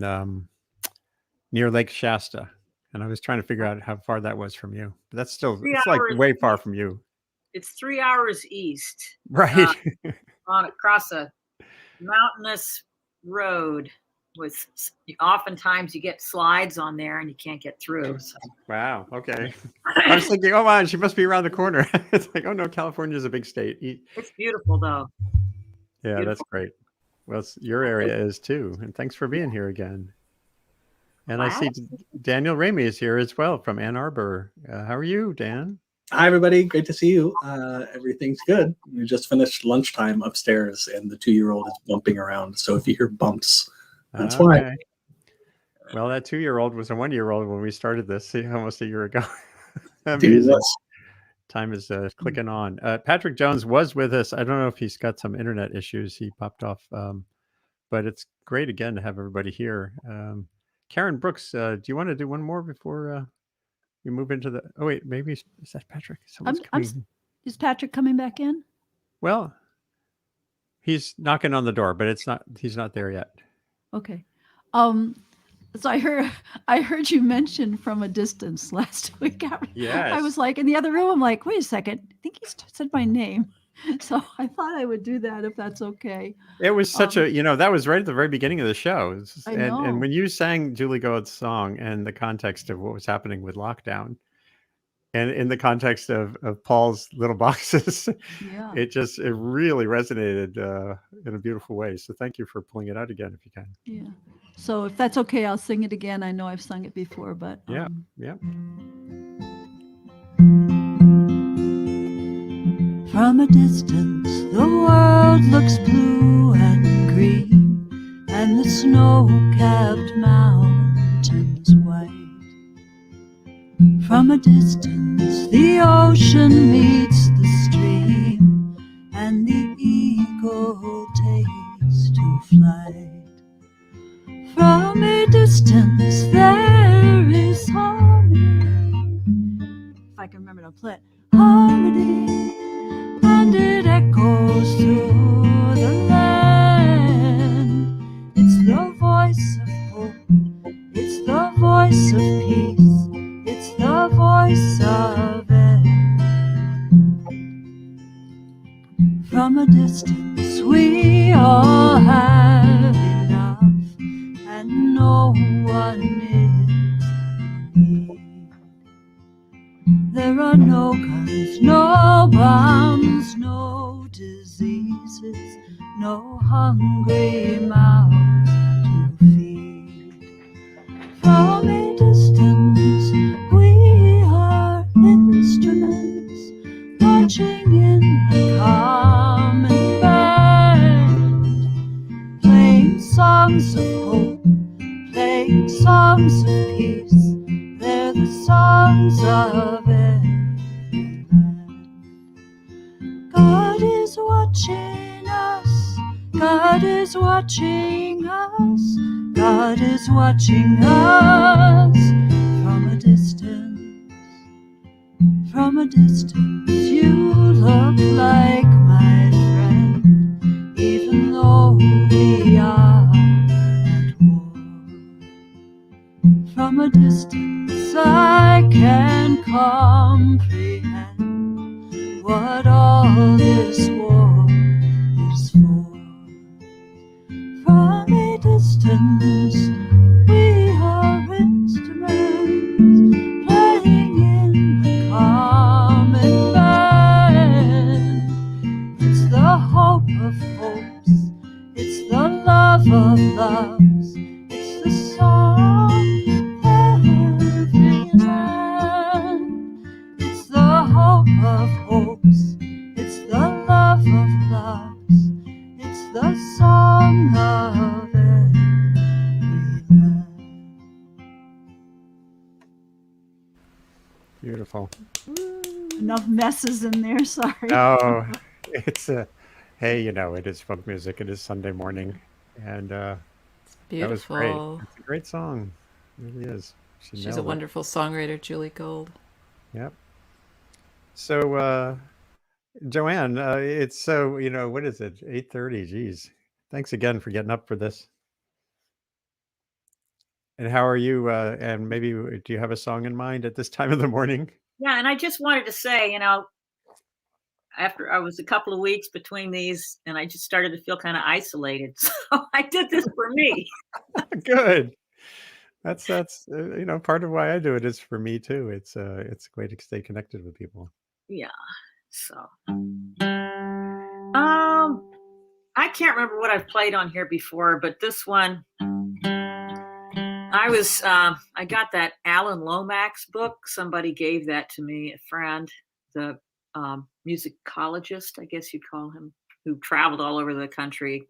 S1: near Lake Shasta. And I was trying to figure out how far that was from you. But that's still, it's like way far from you.
S10: It's 3 hours east.
S1: Right.
S10: Across a mountainous road with oftentimes you get slides on there and you can't get through. So.
S1: Wow. Okay. I was thinking, oh wow, she must be around the corner. It's like, oh no, California is a big state.
S10: It's beautiful though.
S1: Yeah,
S10: Beautiful.
S1: that's great. Well, your area is too. And thanks for being here again. And I see Daniel Ramey is here as well from Ann Arbor. How are you, Dan?
S11: Hi, everybody. Great to see you. Everything's good. We just finished lunchtime upstairs, and the 2-year-old is bumping around. So if you hear bumps, that's why.
S1: Well, that 2-year-old was a 1-year-old when we started this almost a year ago.
S11: Amazing.
S1: Time is clicking on. Patrick Jones was with us. I don't know if he's got some internet issues. He popped off. But it's great again to have everybody here. Karen Brooks, do you want to do one more before we move into the? Oh wait, maybe is that Patrick?
S7: Is Patrick coming back in?
S1: Well, he's knocking on the door, but it's not. He's not there yet.
S7: Okay. So I heard you mention From a Distance last week.
S1: Yes.
S7: I was like in the other room. I'm like, wait a second. I think he said my name. So I thought I would do that if that's okay.
S1: It was such a, that was right at the very beginning of the show.
S7: I know.
S1: And when you sang Julie Gold's song and the context of what was happening with lockdown and in the context of Paul's little boxes,
S7: yeah.
S1: it really resonated in a beautiful way. So thank you for pulling it out again if you can.
S7: Yeah. So if that's okay, I'll sing it again. I know I've sung it before, but.
S1: Yeah.
S2: From a distance, the world looks blue and green, and the snow-capped mountains white. From a distance, the ocean meets the stream, and the eagle takes to flight. From a distance, there is harmony. If I can remember to play it. Harmony. And it echoes through the land. It's the voice of hope. It's the voice of peace. It's the voice of it. From a distance, we all have enough, and no one is in need. There are no guns, no bombs, no diseases, no hungry mouths to feed. From a distance, we are instruments marching in a common band, playing songs of hope, playing songs of peace. They're the songs of every land. God is watching us. God is watching us. God is watching us from a distance. From a distance, you look like my friend, even though we are at war. From a distance, I can comprehend what all this war is for. From a distance, we are instruments playing in the common band. It's the hope of hopes, it's the love of loves, it's the song of every land. It's the hope of hopes, it's the love of loves, it's the song of every land.
S1: Beautiful.
S7: Enough messes in there. Sorry.
S1: Oh, it's hey, it is folk music. It is Sunday morning, and
S6: Beautiful.
S1: that was great. It's a great song. It really is.
S6: She's a wonderful songwriter, Julie Gold.
S1: Yep. So, Joanne, it's so, what is it? 8:30. Geez. Thanks again for getting up for this. And how are you? And maybe do you have a song in mind at this time of the morning?
S10: Yeah, and I just wanted to say, after I was a couple of weeks between these, and I just started to feel kind of isolated. So I did this for me.
S1: Good. That's part of why I do it is for me too. It's a way to stay connected with people.
S10: Yeah. So, I can't remember what I've played on here before, but this one, I got that Alan Lomax book. Somebody gave that to me, a friend, the musicologist, I guess you'd call him, who traveled all over the country,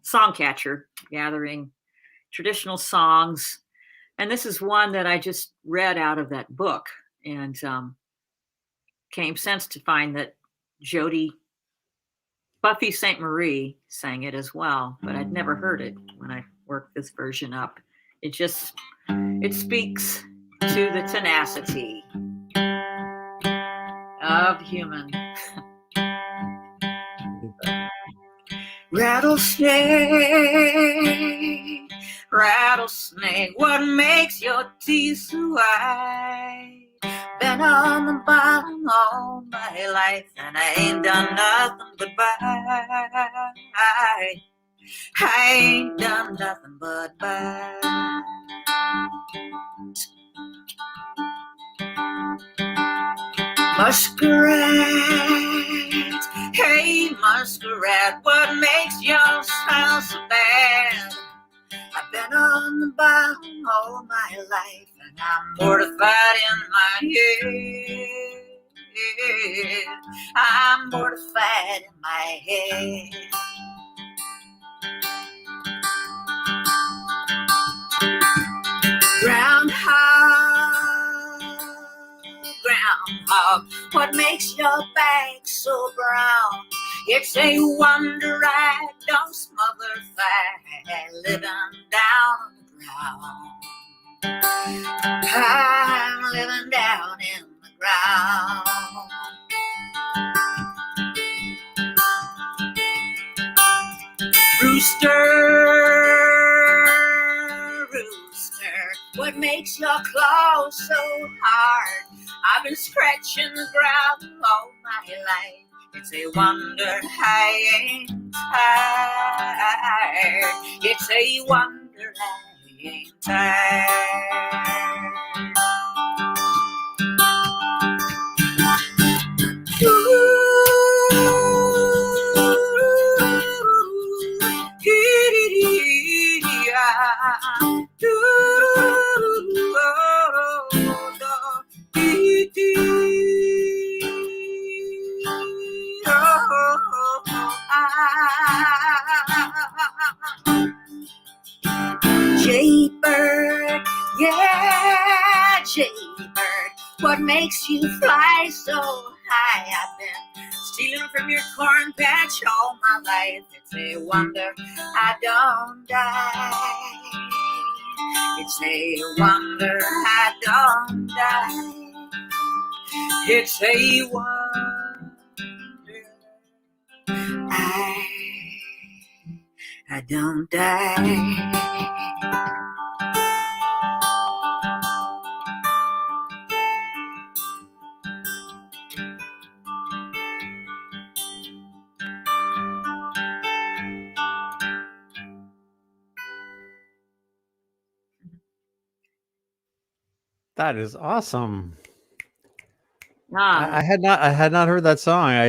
S10: song catcher, gathering traditional songs. And this is one that I just read out of that book, and came since to find that Buffy St. Marie sang it as well, but I'd never heard it when I worked this version up. It speaks to the tenacity of human. Rattlesnake, rattlesnake, what makes your teeth so white? Been on the bottom all my life, and I ain't done nothing but bite. I ain't done nothing but bite. Muskrat, hey muskrat, what makes your smile so bad? I've been on the bottom all my life, and I'm mortified in my head. I'm mortified in my head. Groundhog, what makes your back so brown? It's a wonder I don't smother fire living down on the ground. I'm living down in the ground. Rooster, rooster, what makes your claws so hard? I've been scratching the ground all my life. It's a wonder I ain't tired. It's a wonder I ain't tired. Jaybird, yeah, Jaybird, what makes you fly so high? I've been stealing from your corn patch all my life. It's a wonder I don't die. It's a wonder I don't die. It's a wonder I don't die.
S1: That is awesome. I had not heard that song. I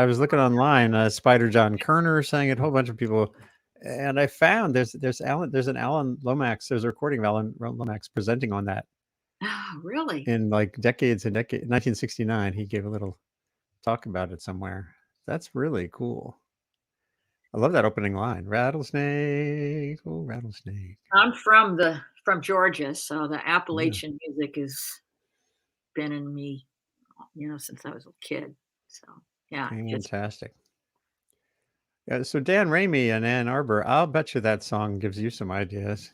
S1: was looking online. Spider John Kerner sang it. A whole bunch of people, and I found there's an Alan Lomax. There's a recording of Alan Lomax presenting on that.
S10: Oh, really?
S1: In like decades and decades. 1969, he gave a little talk about it somewhere. That's really cool. I love that opening line. Rattlesnake, oh rattlesnake.
S10: I'm from Georgia, so the Appalachian music has been in me, since I was a kid. So yeah,
S1: fantastic. Yeah, so Dan Ramey in Ann Arbor, I'll bet you that song gives you some ideas.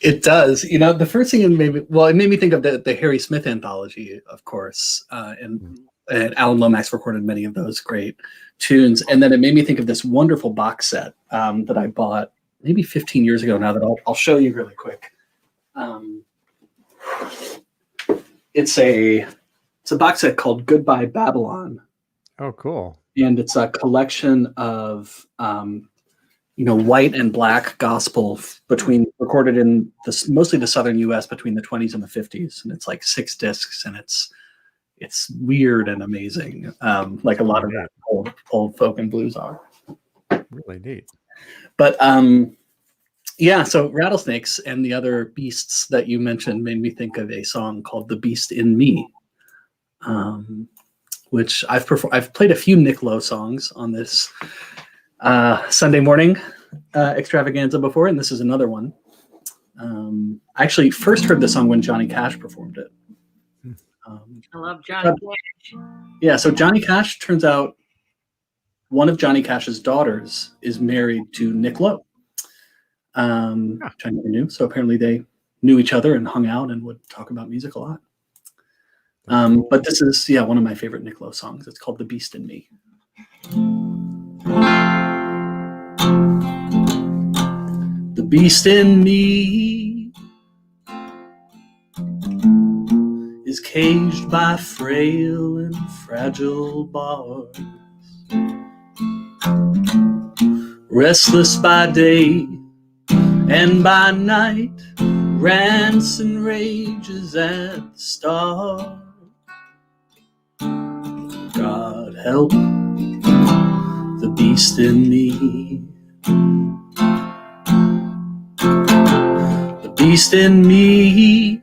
S11: It does. The first thing it made me think of the Harry Smith anthology, of course, and Alan Lomax recorded many of those great tunes. And then it made me think of this wonderful box set that I bought maybe 15 years ago now that I'll show you really quick. It's a It's a box set called Goodbye Babylon.
S1: Oh, cool.
S11: And it's a collection of white and black gospel recorded in mostly the southern U.S. between the 20s and the 50s, and it's like 6 discs, and it's weird and amazing, like a lot of that old folk and blues are.
S1: Really neat.
S11: But so rattlesnakes and the other beasts that you mentioned made me think of a song called "The Beast in Me," which I've played a few Nick Lowe songs on this Sunday morning extravaganza before, and this is another one. I actually first heard the song when Johnny Cash performed it.
S10: I love Johnny Cash.
S11: Yeah, so Johnny Cash, turns out one of Johnny Cash's daughters is married to Nick Lowe, which I never knew. So apparently they knew each other and hung out and would talk about music a lot. But this is, one of my favorite Nick Lowe songs. It's called "The Beast in Me." The beast in me is caged by frail and fragile bars, restless by day and by night, rants and rages at the start. God help the beast in me. The beast in me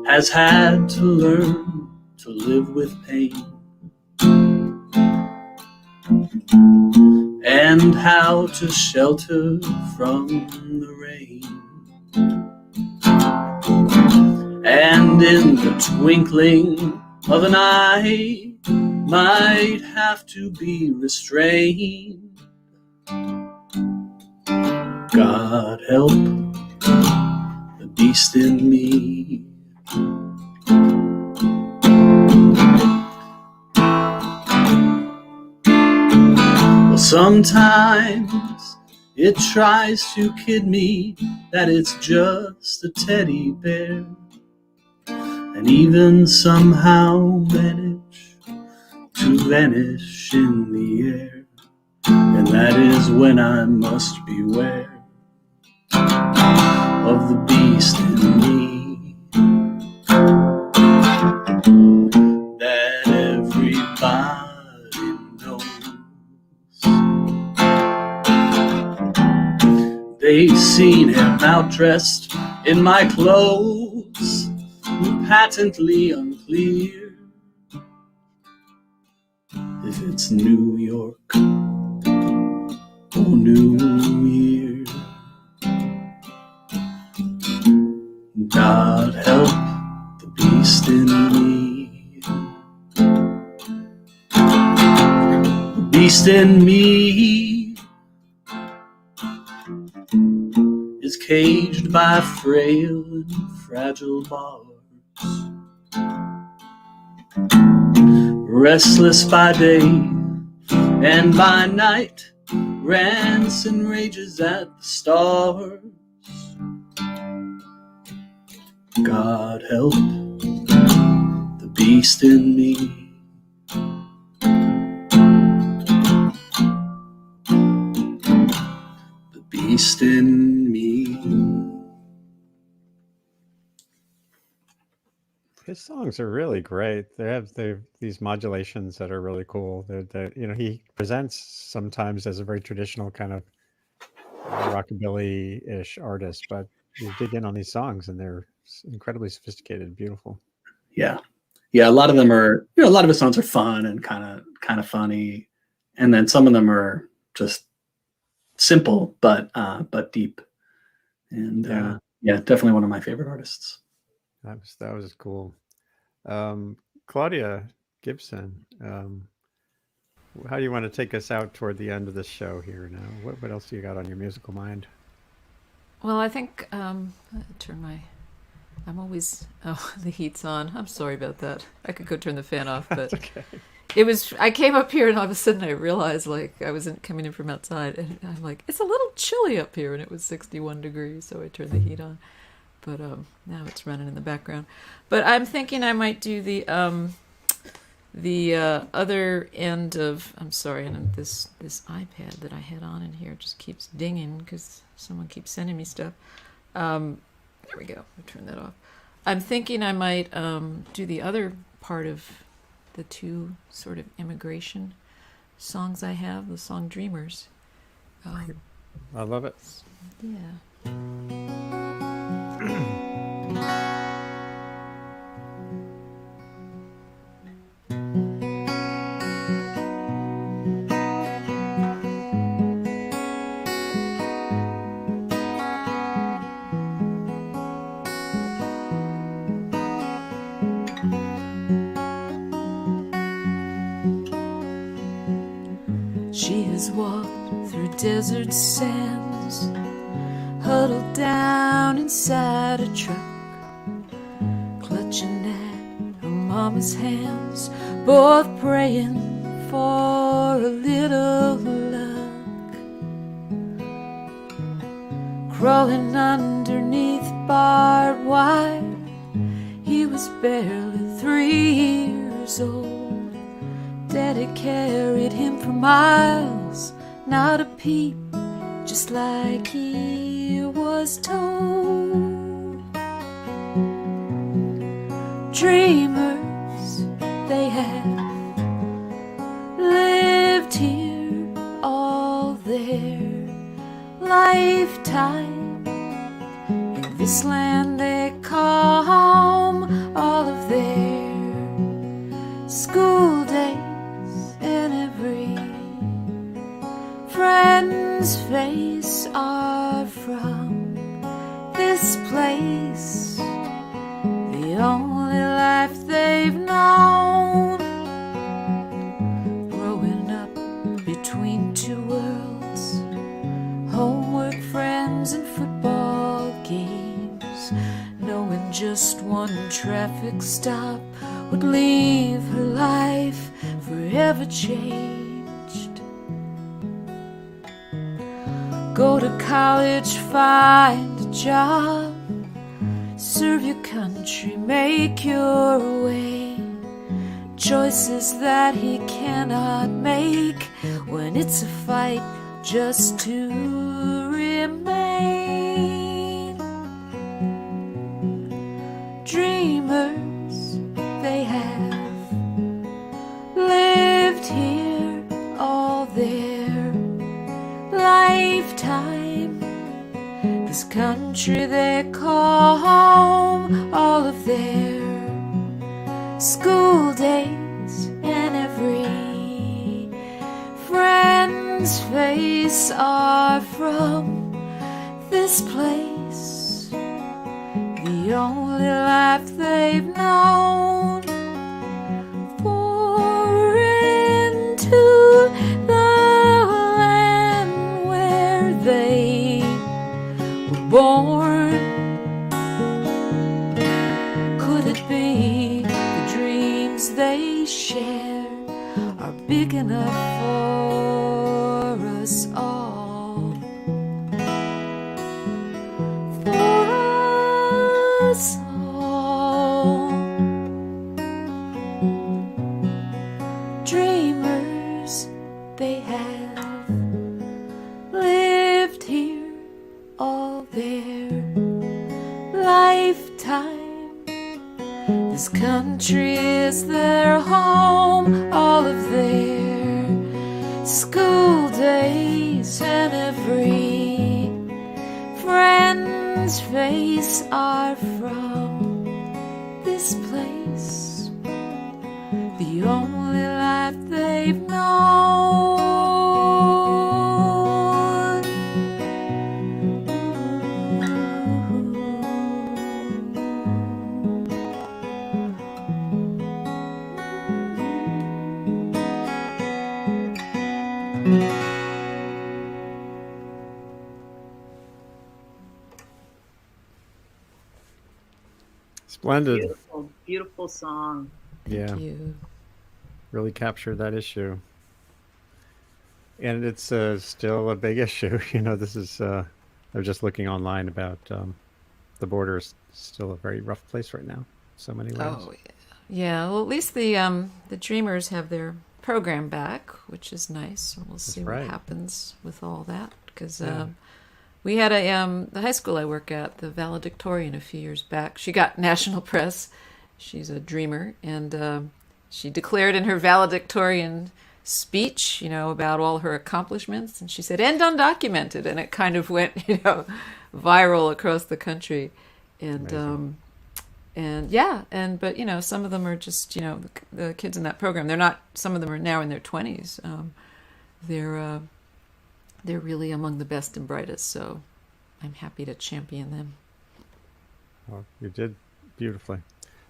S11: has had to learn to live with pain, and how to shelter from the rain. And in the twinkling of an eye might have to be restrained. God help the beast in me. Well, sometimes it tries to kid me that it's just a teddy bear, and even somehow manage to vanish in the air. And that is when I must beware of the beast in me, that everybody knows. They've seen him outdressed in my clothes, patently unclear if it's New York or New Year. God help the beast in me. The beast in me is caged by frail and fragile bars, restless by day and by night, rants and rages at the stars. God help the beast in me. The beast in me.
S1: His songs are really great. They have these modulations that are really cool. He presents sometimes as a very traditional kind of rockabilly-ish artist, but you dig in on these songs and they're incredibly sophisticated and beautiful.
S11: Yeah. A lot of them are, a lot of his songs are fun and kind of funny, and then some of them are just simple but deep. And definitely one of my favorite artists.
S1: That was cool. Claudia Gibson, how do you want to take us out toward the end of this show here now? What else do you got on your musical mind?
S6: Well, I think the heat's on. I'm sorry about that. I could go turn the fan off, but okay. I came up here and all of a sudden I realized I wasn't coming in from outside, and I'm like, it's a little chilly up here, and it was 61 degrees, so I turned the heat on. but now it's running in the background. But I'm thinking I might do the other end of. I'm sorry, and this iPad that I had on in here just keeps dinging because someone keeps sending me stuff. There we go. I'll turn that off. I'm thinking I might do the other part of the two sort of immigration songs I have, the song Dreamers.
S1: I love it.
S6: Yeah. She has walked through desert sands, huddled down inside a truck, clutching at her mama's hands, both praying for a little luck. Crawling underneath barbed wire, he was barely 3 years old. Daddy carried him for miles, not a peep, just like he was told. Dreamers, they have lived here all their lifetime, in this land they call home, all of their school days. And every friend's face are from this place, the only life they've known. Growing up between two worlds, homework, friends, and football games, knowing just one traffic stop would leave her life forever changed. Go to college, find a job, serve your country, make your way. Choices that he cannot make when it's a fight just to remain. Dreamers, they have lived here all their lifetime, this country they call home, all of their school days, and every friend's face are from this place, the only life they've known. For into the land where they were born, could it be the dreams they share are big enough for us all? For us all. Dreamers, they have lived here all their lifetime. This country is their home, all of their school days, and every friend's face are from this place, the only life they've known.
S1: Splendid.
S10: Beautiful, beautiful song.
S1: Yeah.
S6: Thank you.
S1: Really captured that issue. And it's still a big issue. You know, this is, I was just looking online about the border is still a very rough place right now. So many ways.
S6: Oh, yeah. Well, at least the Dreamers have their program back, which is nice. So we'll see what happens with all that. Because we had the high school I work at, the valedictorian, a few years back. She got national press. She's a Dreamer, and she declared in her valedictorian speech, about all her accomplishments, and she said, "And undocumented," and it kind of went, viral across the country, and but some of them are just, the kids in that program. They're not. Some of them are now in their 20s. They're really among the best and brightest. So I'm happy to champion them.
S1: Well, you did beautifully.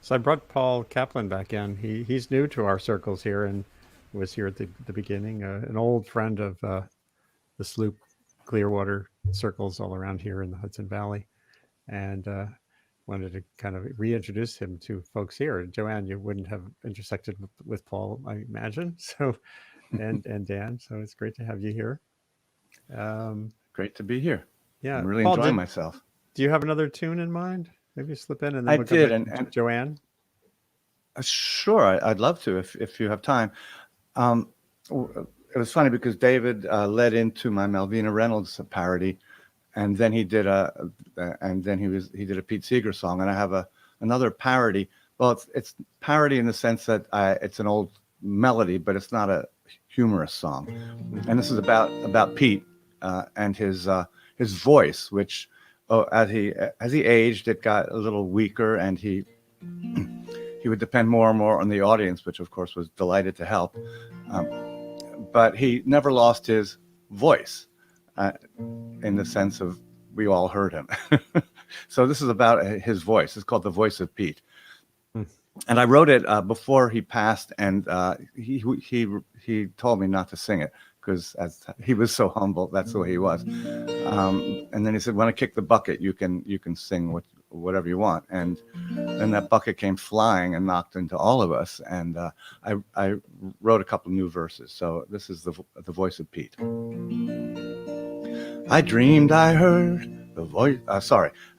S1: So I brought Paul Kaplan back in. He's new to our circles here and was here at the beginning. An old friend of the Sloop Clearwater circles all around here in the Hudson Valley, and wanted to kind of reintroduce him to folks here. Joanne, you wouldn't have intersected with Paul, I imagine. So, and Dan. So it's great to have you here.
S5: Great to be here.
S1: Yeah,
S5: I'm really
S1: Paul,
S5: enjoying myself.
S1: Do you have another tune in mind? Maybe slip in, and then
S5: I
S1: we'll
S5: did,
S1: go back to Joanne.
S5: Sure, I'd love to if you have time. It was funny because David led into my Malvina Reynolds parody, and then he did a Pete Seeger song, and I have another parody. Well, it's parody in the sense that it's an old melody, but it's not a humorous song. And this is about Pete and his voice, which as he aged, it got a little weaker, and he would depend more and more on the audience, which of course was delighted to help. But he never lost his voice in the sense of we all heard him. So this is about his voice. It's called The Voice of Pete. And I wrote it before he passed, and he told me not to sing it because as he was so humble, that's the way he was. And then he said, "When I kick the bucket, you can sing whatever you want." And then that bucket came flying and knocked into all of us. And I wrote a couple new verses. So this is the Voice of Pete. I dreamed I heard the voice.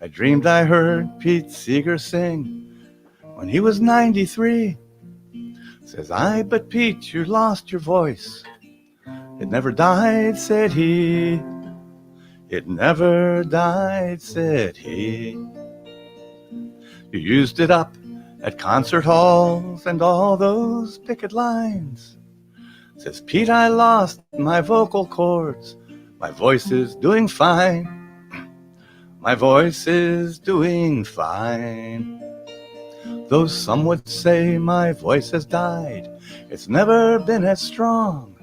S5: I dreamed I heard Pete Seeger sing when he was 93. Says I, "But Pete, you lost your voice. It never died," said he. "It never died," said he. "You used it up at concert halls and all those picket lines." Says Pete, "I lost my vocal cords. My voice is doing fine. My voice is doing fine. Though some would say my voice has died, it's never been as strong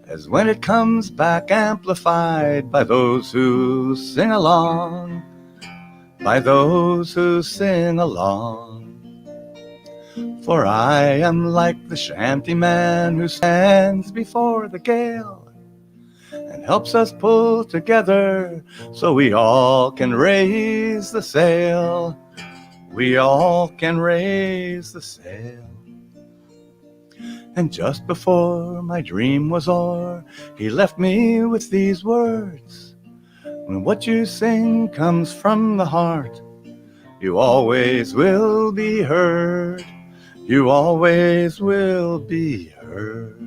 S5: as when it comes back amplified by those who sing along, by those who sing along. For I am like the shanty man who stands before the gale and helps us pull together so we all can raise the sail. We all can raise the sail. And just before my dream was o'er, he left me with these words: when what you sing comes from the heart, you always will be heard. You always will be heard."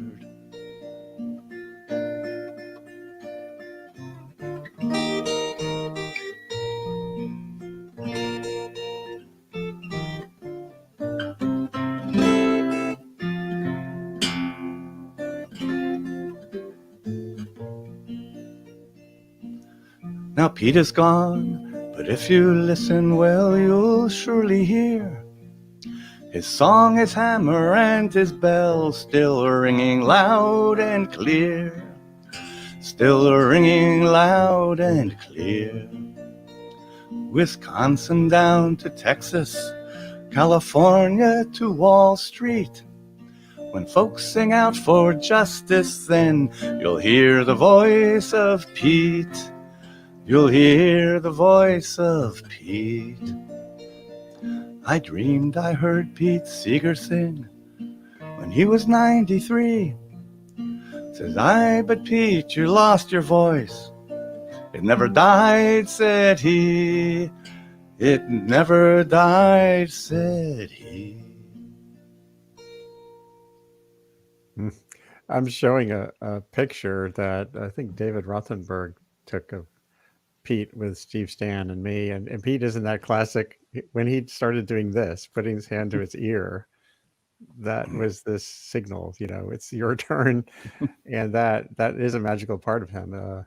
S5: Now Pete is gone, but if you listen well, you'll surely hear his song, his hammer, and his bell still ringing loud and clear. Still ringing loud and clear. Wisconsin down to Texas, California to Wall Street. When folks sing out for justice, then you'll hear the voice of Pete. You'll hear the voice of Pete. I dreamed I heard Pete Seeger sing when he was 93. Says I, "But Pete, you lost your voice. It never died," said he. It never died, said he.
S1: I'm showing a picture that I think David Rothenberg took of Pete with Steve Stan and me. And Pete isn't that classic. When he started doing this, putting his hand to his ear, that was this signal, it's your turn. And that is a magical part of him.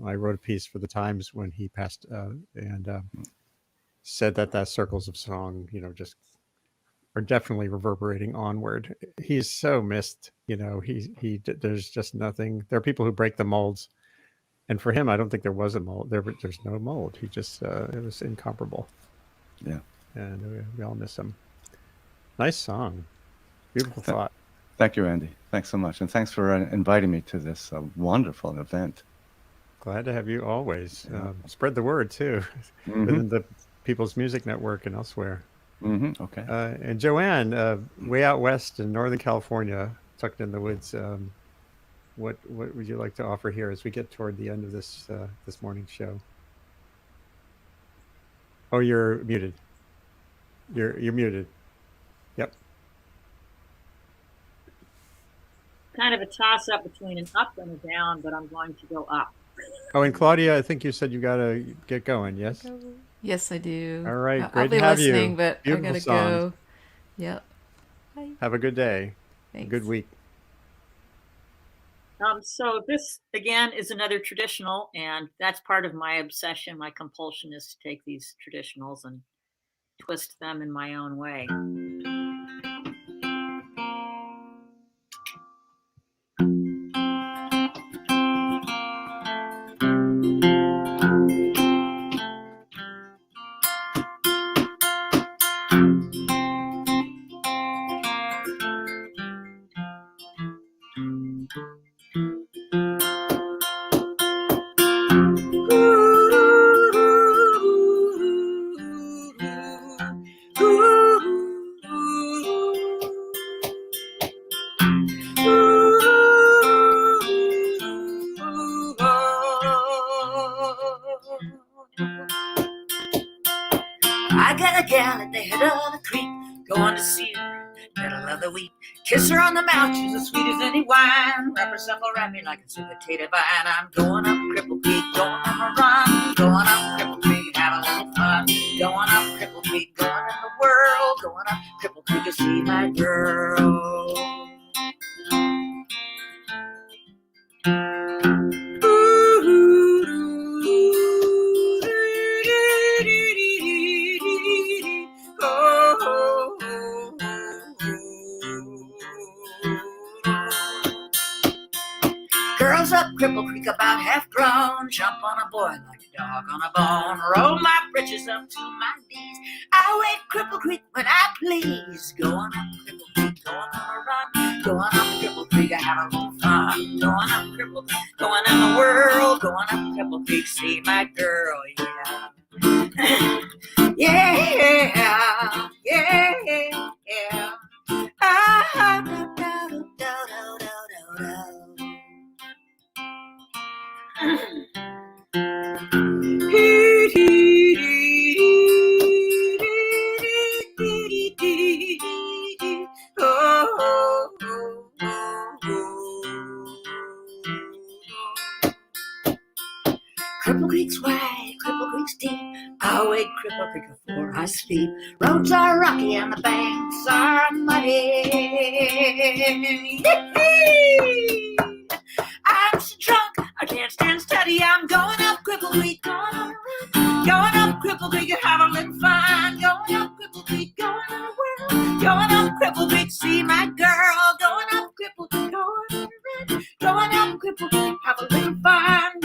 S1: I wrote a piece for the Times when he passed and said that circles of song, just are definitely reverberating onward. He's so missed, there's just nothing. There are people who break the molds. And for him, I don't think there was a mold. There's no mold. He just, it was incomparable.
S5: Yeah.
S1: And we all miss him. Nice song. Beautiful thought.
S5: Thank you, Andy. Thanks so much. And thanks for inviting me to this wonderful event.
S1: Glad to have you always. Spread the word, too,
S5: Mm-hmm.
S1: within the People's Music Network and elsewhere.
S5: Mm-hmm. Okay.
S1: And Joanne, way out west in Northern California, tucked in the woods, what would you like to offer here as we get toward the end of this this morning's show? Oh, you're muted. You're muted. Yep.
S12: Kind of a toss up between an up and a down, but I'm going to go up.
S1: Oh, and Claudia, I think you said you got to get going. Yes.
S6: Yes, I do.
S1: All right.
S6: I'll
S1: Great
S6: be
S1: to have
S6: listening,
S1: you.
S6: but
S1: Beautiful
S6: I gotta
S1: songs.
S6: go. Yep. Bye.
S1: Have a good day.
S6: Thanks.
S1: A good week.
S12: So this again is another traditional, and that's part of my obsession. My compulsion is to take these traditionals and twist them in my own way.
S10: I got a gal at the head of the creek, going to see her middle of the week. Kiss her on the mouth, she's as sweet as any wine. Wrap herself around me like it's a potato vine. I'm going up Cripple Creek, going on a run. Going up Cripple Creek, have a little fun. Going up Cripple Creek, going in the world. Going up Cripple Creek to see my girl. Girls up Cripple Creek about half grown, jump on a boy like a dog on a bone, roll my britches up to my knees. I wait Cripple Creek when I please. Going up Cripple Creek, going on a run. Going up Cripple Creek, I have a little fun. Going up Cripple Creek, going in the world. Going up Cripple Creek, see my girl, yeah. Yeah, yeah, yeah. Ah, do, do, do, do, do, do. Cripple Creek's wide, Cripple Creek's deep. I'll wait Cripple Creek before I sleep. Roads are rocky and the banks are muddy. I'm so drunk, I can't stand steady. I'm going up Cripple Creek, going on a run. Going up Cripple Creek and have a little fun. Going up Cripple Creek, going in the world. Going up Cripple Creek, see my girl. Going up Cripple Creek, going on a run. Going up Cripple Creek, have a little fun.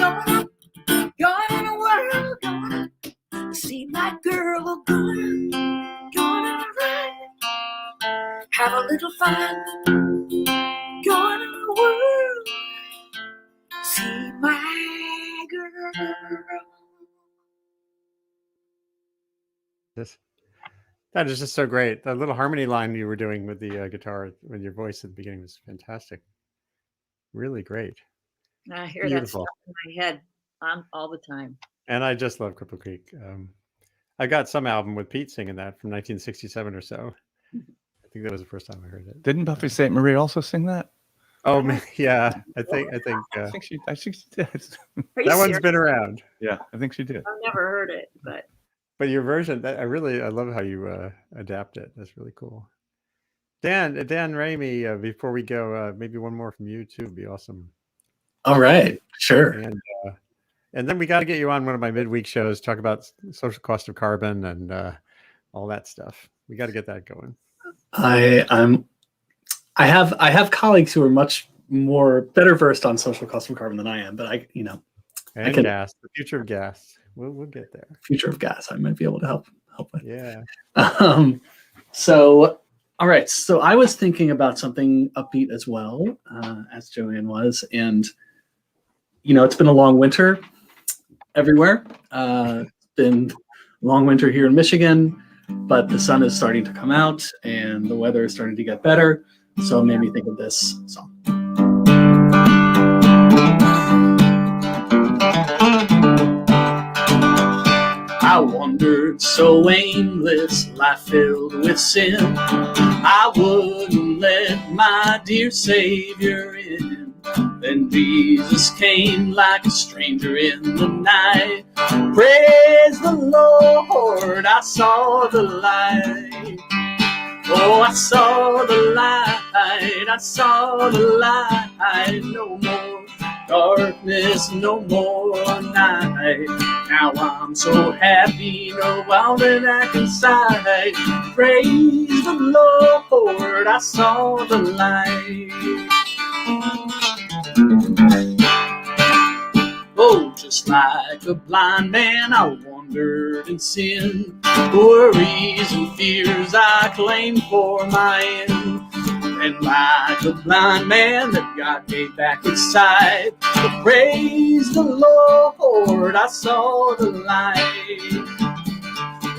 S10: Going in the world. Going up, see my girl. Going on a run. Have a little fun. Going in the world. See my girl.
S1: That is just so great. That little harmony line you were doing with the guitar, with your voice at the beginning, was fantastic. Really great.
S12: I hear that stuff in my head all the time.
S1: And I just love Cripple Creek. I got some album with Pete singing that from 1967 or so. I think that was the first time I heard it.
S5: Didn't Buffy St. Marie also sing that?
S1: Oh man, yeah. I think
S5: I think she did.
S12: Are you
S1: that one's
S12: serious?
S1: been around.
S5: Yeah, I think she did.
S12: I've never heard it, but
S1: your version, I love how you adapt it. That's really cool. Dan Ramey, before we go, maybe one more from you too would be awesome.
S11: All right, sure.
S1: And then we got to get you on one of my midweek shows, talk about social cost of carbon and all that stuff. We got to get that going.
S11: I have colleagues who are much better versed on social cost of carbon than I am, but
S1: gas, the future of gas. We'll get there.
S11: Future of gas, I might be able to help with.
S1: Yeah.
S11: So, all right. So I was thinking about something upbeat as well, as Joanne was, and it's been a long winter everywhere. It's been a long winter here in Michigan, but the sun is starting to come out and the weather is starting to get better. So it made me think of this song. I wandered so aimless, life filled with sin. I wouldn't let my dear Savior in. Then Jesus came like a stranger in the night. Praise the Lord, I saw the light. Oh, I saw the light, I saw the light. No more darkness, no more night. Now I'm so happy, no almanac inside. Praise the Lord, I saw the light. Oh, just like a blind man, I wandered in sin. Worries and fears I claimed for my end. And like a blind man that God gave back his sight. But praise the Lord, I saw the light.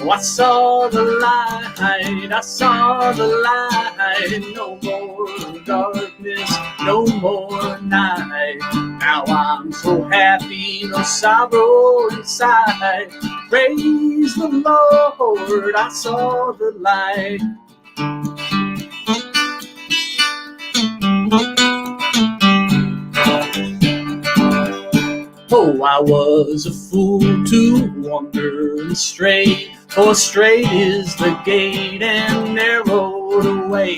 S11: Oh, I saw the light, I saw the light. No more darkness, no more night. Now I'm so happy, no sorrow inside. Praise the Lord, I saw the light. Oh, I was a fool to wander and stray. For straight is the gate and narrow the way.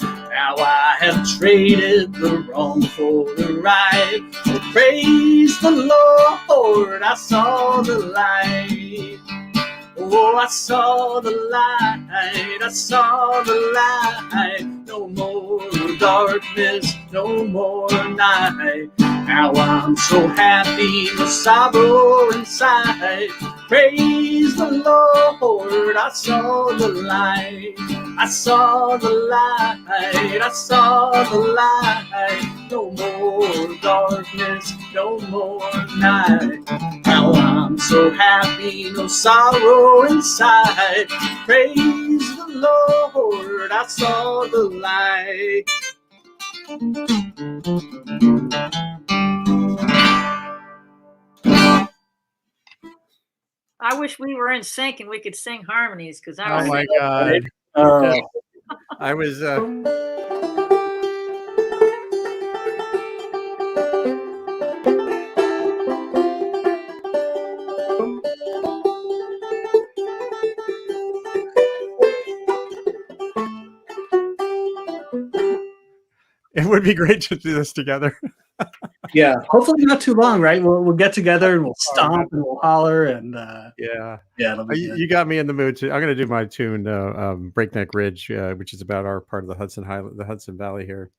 S11: Now I have traded the wrong for the right. Oh, praise the Lord, I saw the light. Oh, I saw the light, I saw the light. No more darkness, no more night. Now I'm so happy, no sorrow inside. Praise the Lord, I saw the light. I saw the light, I saw the light. No more darkness, no more night. Now I'm so happy, no sorrow inside. Praise the Lord, I saw the light.
S12: I wish we were in sync and we could sing harmonies because I was.
S1: Oh my God! I was. It would be great to do this together.
S11: Yeah, hopefully not too long, right? We'll get together and we'll stomp and we'll holler and
S1: yeah.
S11: You
S1: got me in the mood too. I'm going to do my tune, Breakneck Ridge, which is about our part of the Hudson Valley here.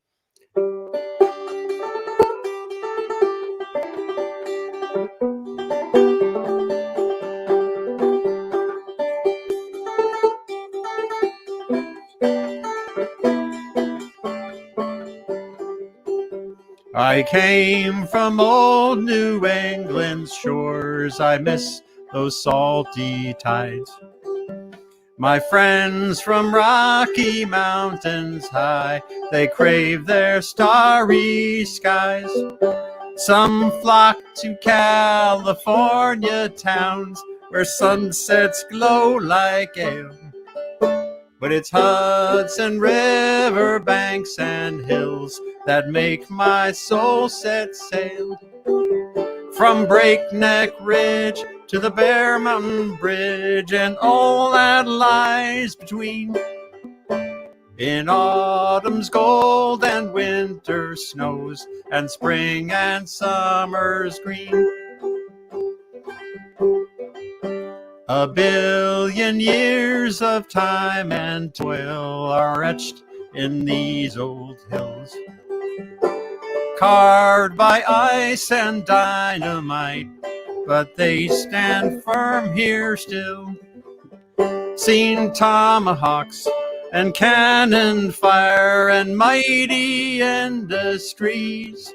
S1: I came from old New England's shores. I miss those salty tides. My friends from Rocky Mountains high, they crave their starry skies. Some flock to California towns where sunsets glow like ale. But it's Hudson River banks and hills that make my soul set sail. From Breakneck Ridge to the Bear Mountain Bridge and all that lies between. In autumn's gold and winter snows and spring and summer's green. A billion years of time and toil are etched in these old hills, carved by ice and dynamite, but they stand firm here still. Seen tomahawks and cannon fire and mighty industries,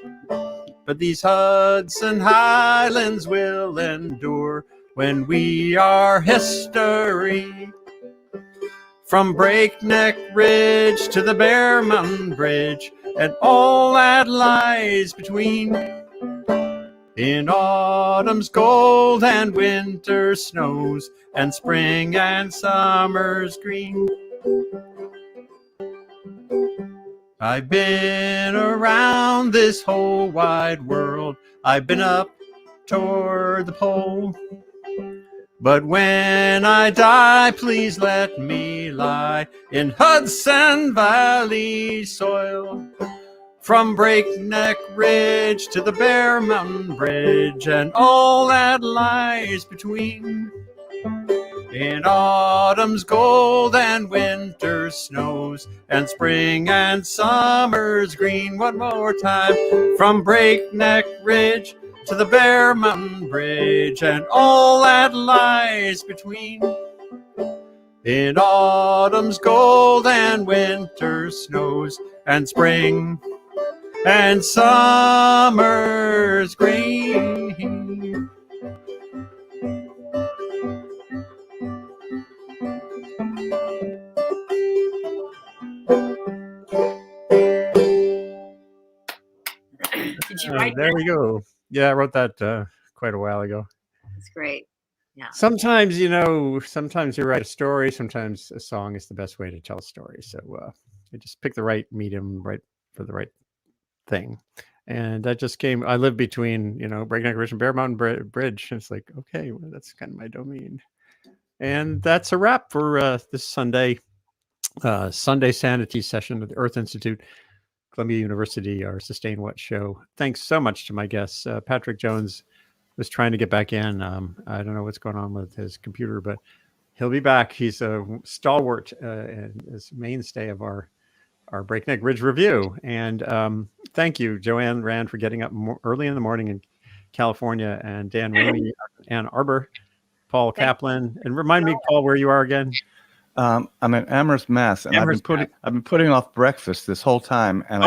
S1: but these Hudson Highlands will endure when we are history. From Breakneck Ridge to the Bear Mountain Bridge and all that lies between. In autumn's gold and winter snows and spring and summer's green. I've been around this whole wide world. I've been up toward the pole. But when I die, please let me lie in Hudson Valley soil. From Breakneck Ridge to the Bear Mountain Bridge and all that lies between. In autumn's gold and winter snows and spring and summer's green. One more time. From Breakneck Ridge to the Bear Mountain Bridge and all that lies between. In autumn's gold and winter snows and spring and summer's green.
S12: Did you write
S1: There
S12: that?
S1: we go. Yeah, I wrote that quite a while ago.
S12: That's great. Yeah.
S1: Sometimes, sometimes you write a story. Sometimes a song is the best way to tell a story. So you just pick the right medium, right for the right thing. And that just came. I live between, Breakneck Ridge and Bear Mountain Bridge. And it's like, okay, well, that's kind of my domain. And that's a wrap for this Sunday Sanity session of the Earth Institute, Columbia University, our Sustain What show. Thanks so much to my guests. Patrick Jones was trying to get back in. I don't know what's going on with his computer, but he'll be back. He's a stalwart and is mainstay of our Breakneck Ridge review. And thank you, Joanne Rand, for getting up early in the morning in California, and Dan Ramey, Ann Arbor, Paul Kaplan. And remind me, Paul, where you are again.
S5: I'm in Amherst, Mass, and I've been putting off breakfast this whole time, and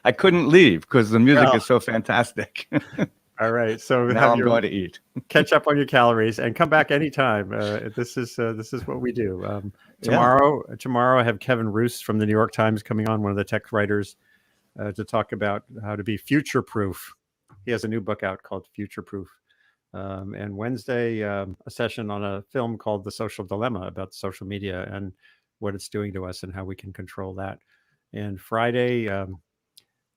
S5: I couldn't leave because the music is so fantastic.
S1: All right, so
S5: now I'm going to eat.
S1: Catch up on your calories and come back anytime. This is what we do. Tomorrow I have Kevin Roos from the New York Times coming on, one of the tech writers, to talk about how to be future proof. He has a new book out called Future Proof. And Wednesday, a session on a film called The Social Dilemma about social media and what it's doing to us and how we can control that. And Friday, a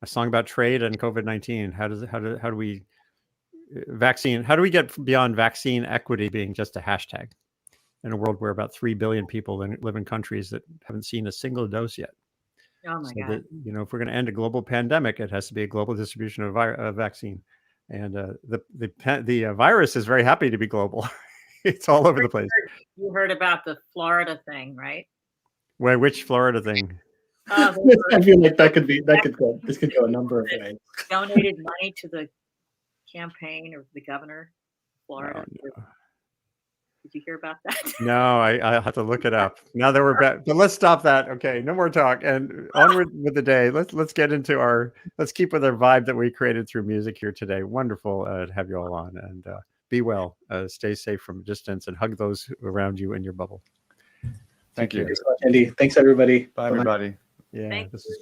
S1: song about trade and COVID-19. How do we get beyond vaccine equity being just a hashtag in a world where about 3 billion people live in countries that haven't seen a single dose yet?
S12: Oh my God.
S1: That, if we're going to end a global pandemic, it has to be a global distribution of vaccine. And the virus is very happy to be global. It's all over the place.
S12: You heard about the Florida thing, right?
S1: Which Florida thing?
S11: I feel like this could go a number of ways.
S12: Donated money to the campaign of the governor of Florida.
S1: Oh, no.
S12: Did you hear about that?
S1: No, I have to look it up. Now that we're back, but let's stop that. Okay, no more talk, and onward with the day. Let's get into let's keep with our vibe that we created through music here today. Wonderful to have you all on, and be well, stay safe from a distance, and hug those around you in your bubble.
S5: Thank you.
S11: Thanks so much, Andy. Thanks everybody.
S5: Bye everybody.
S1: Yeah, this is great.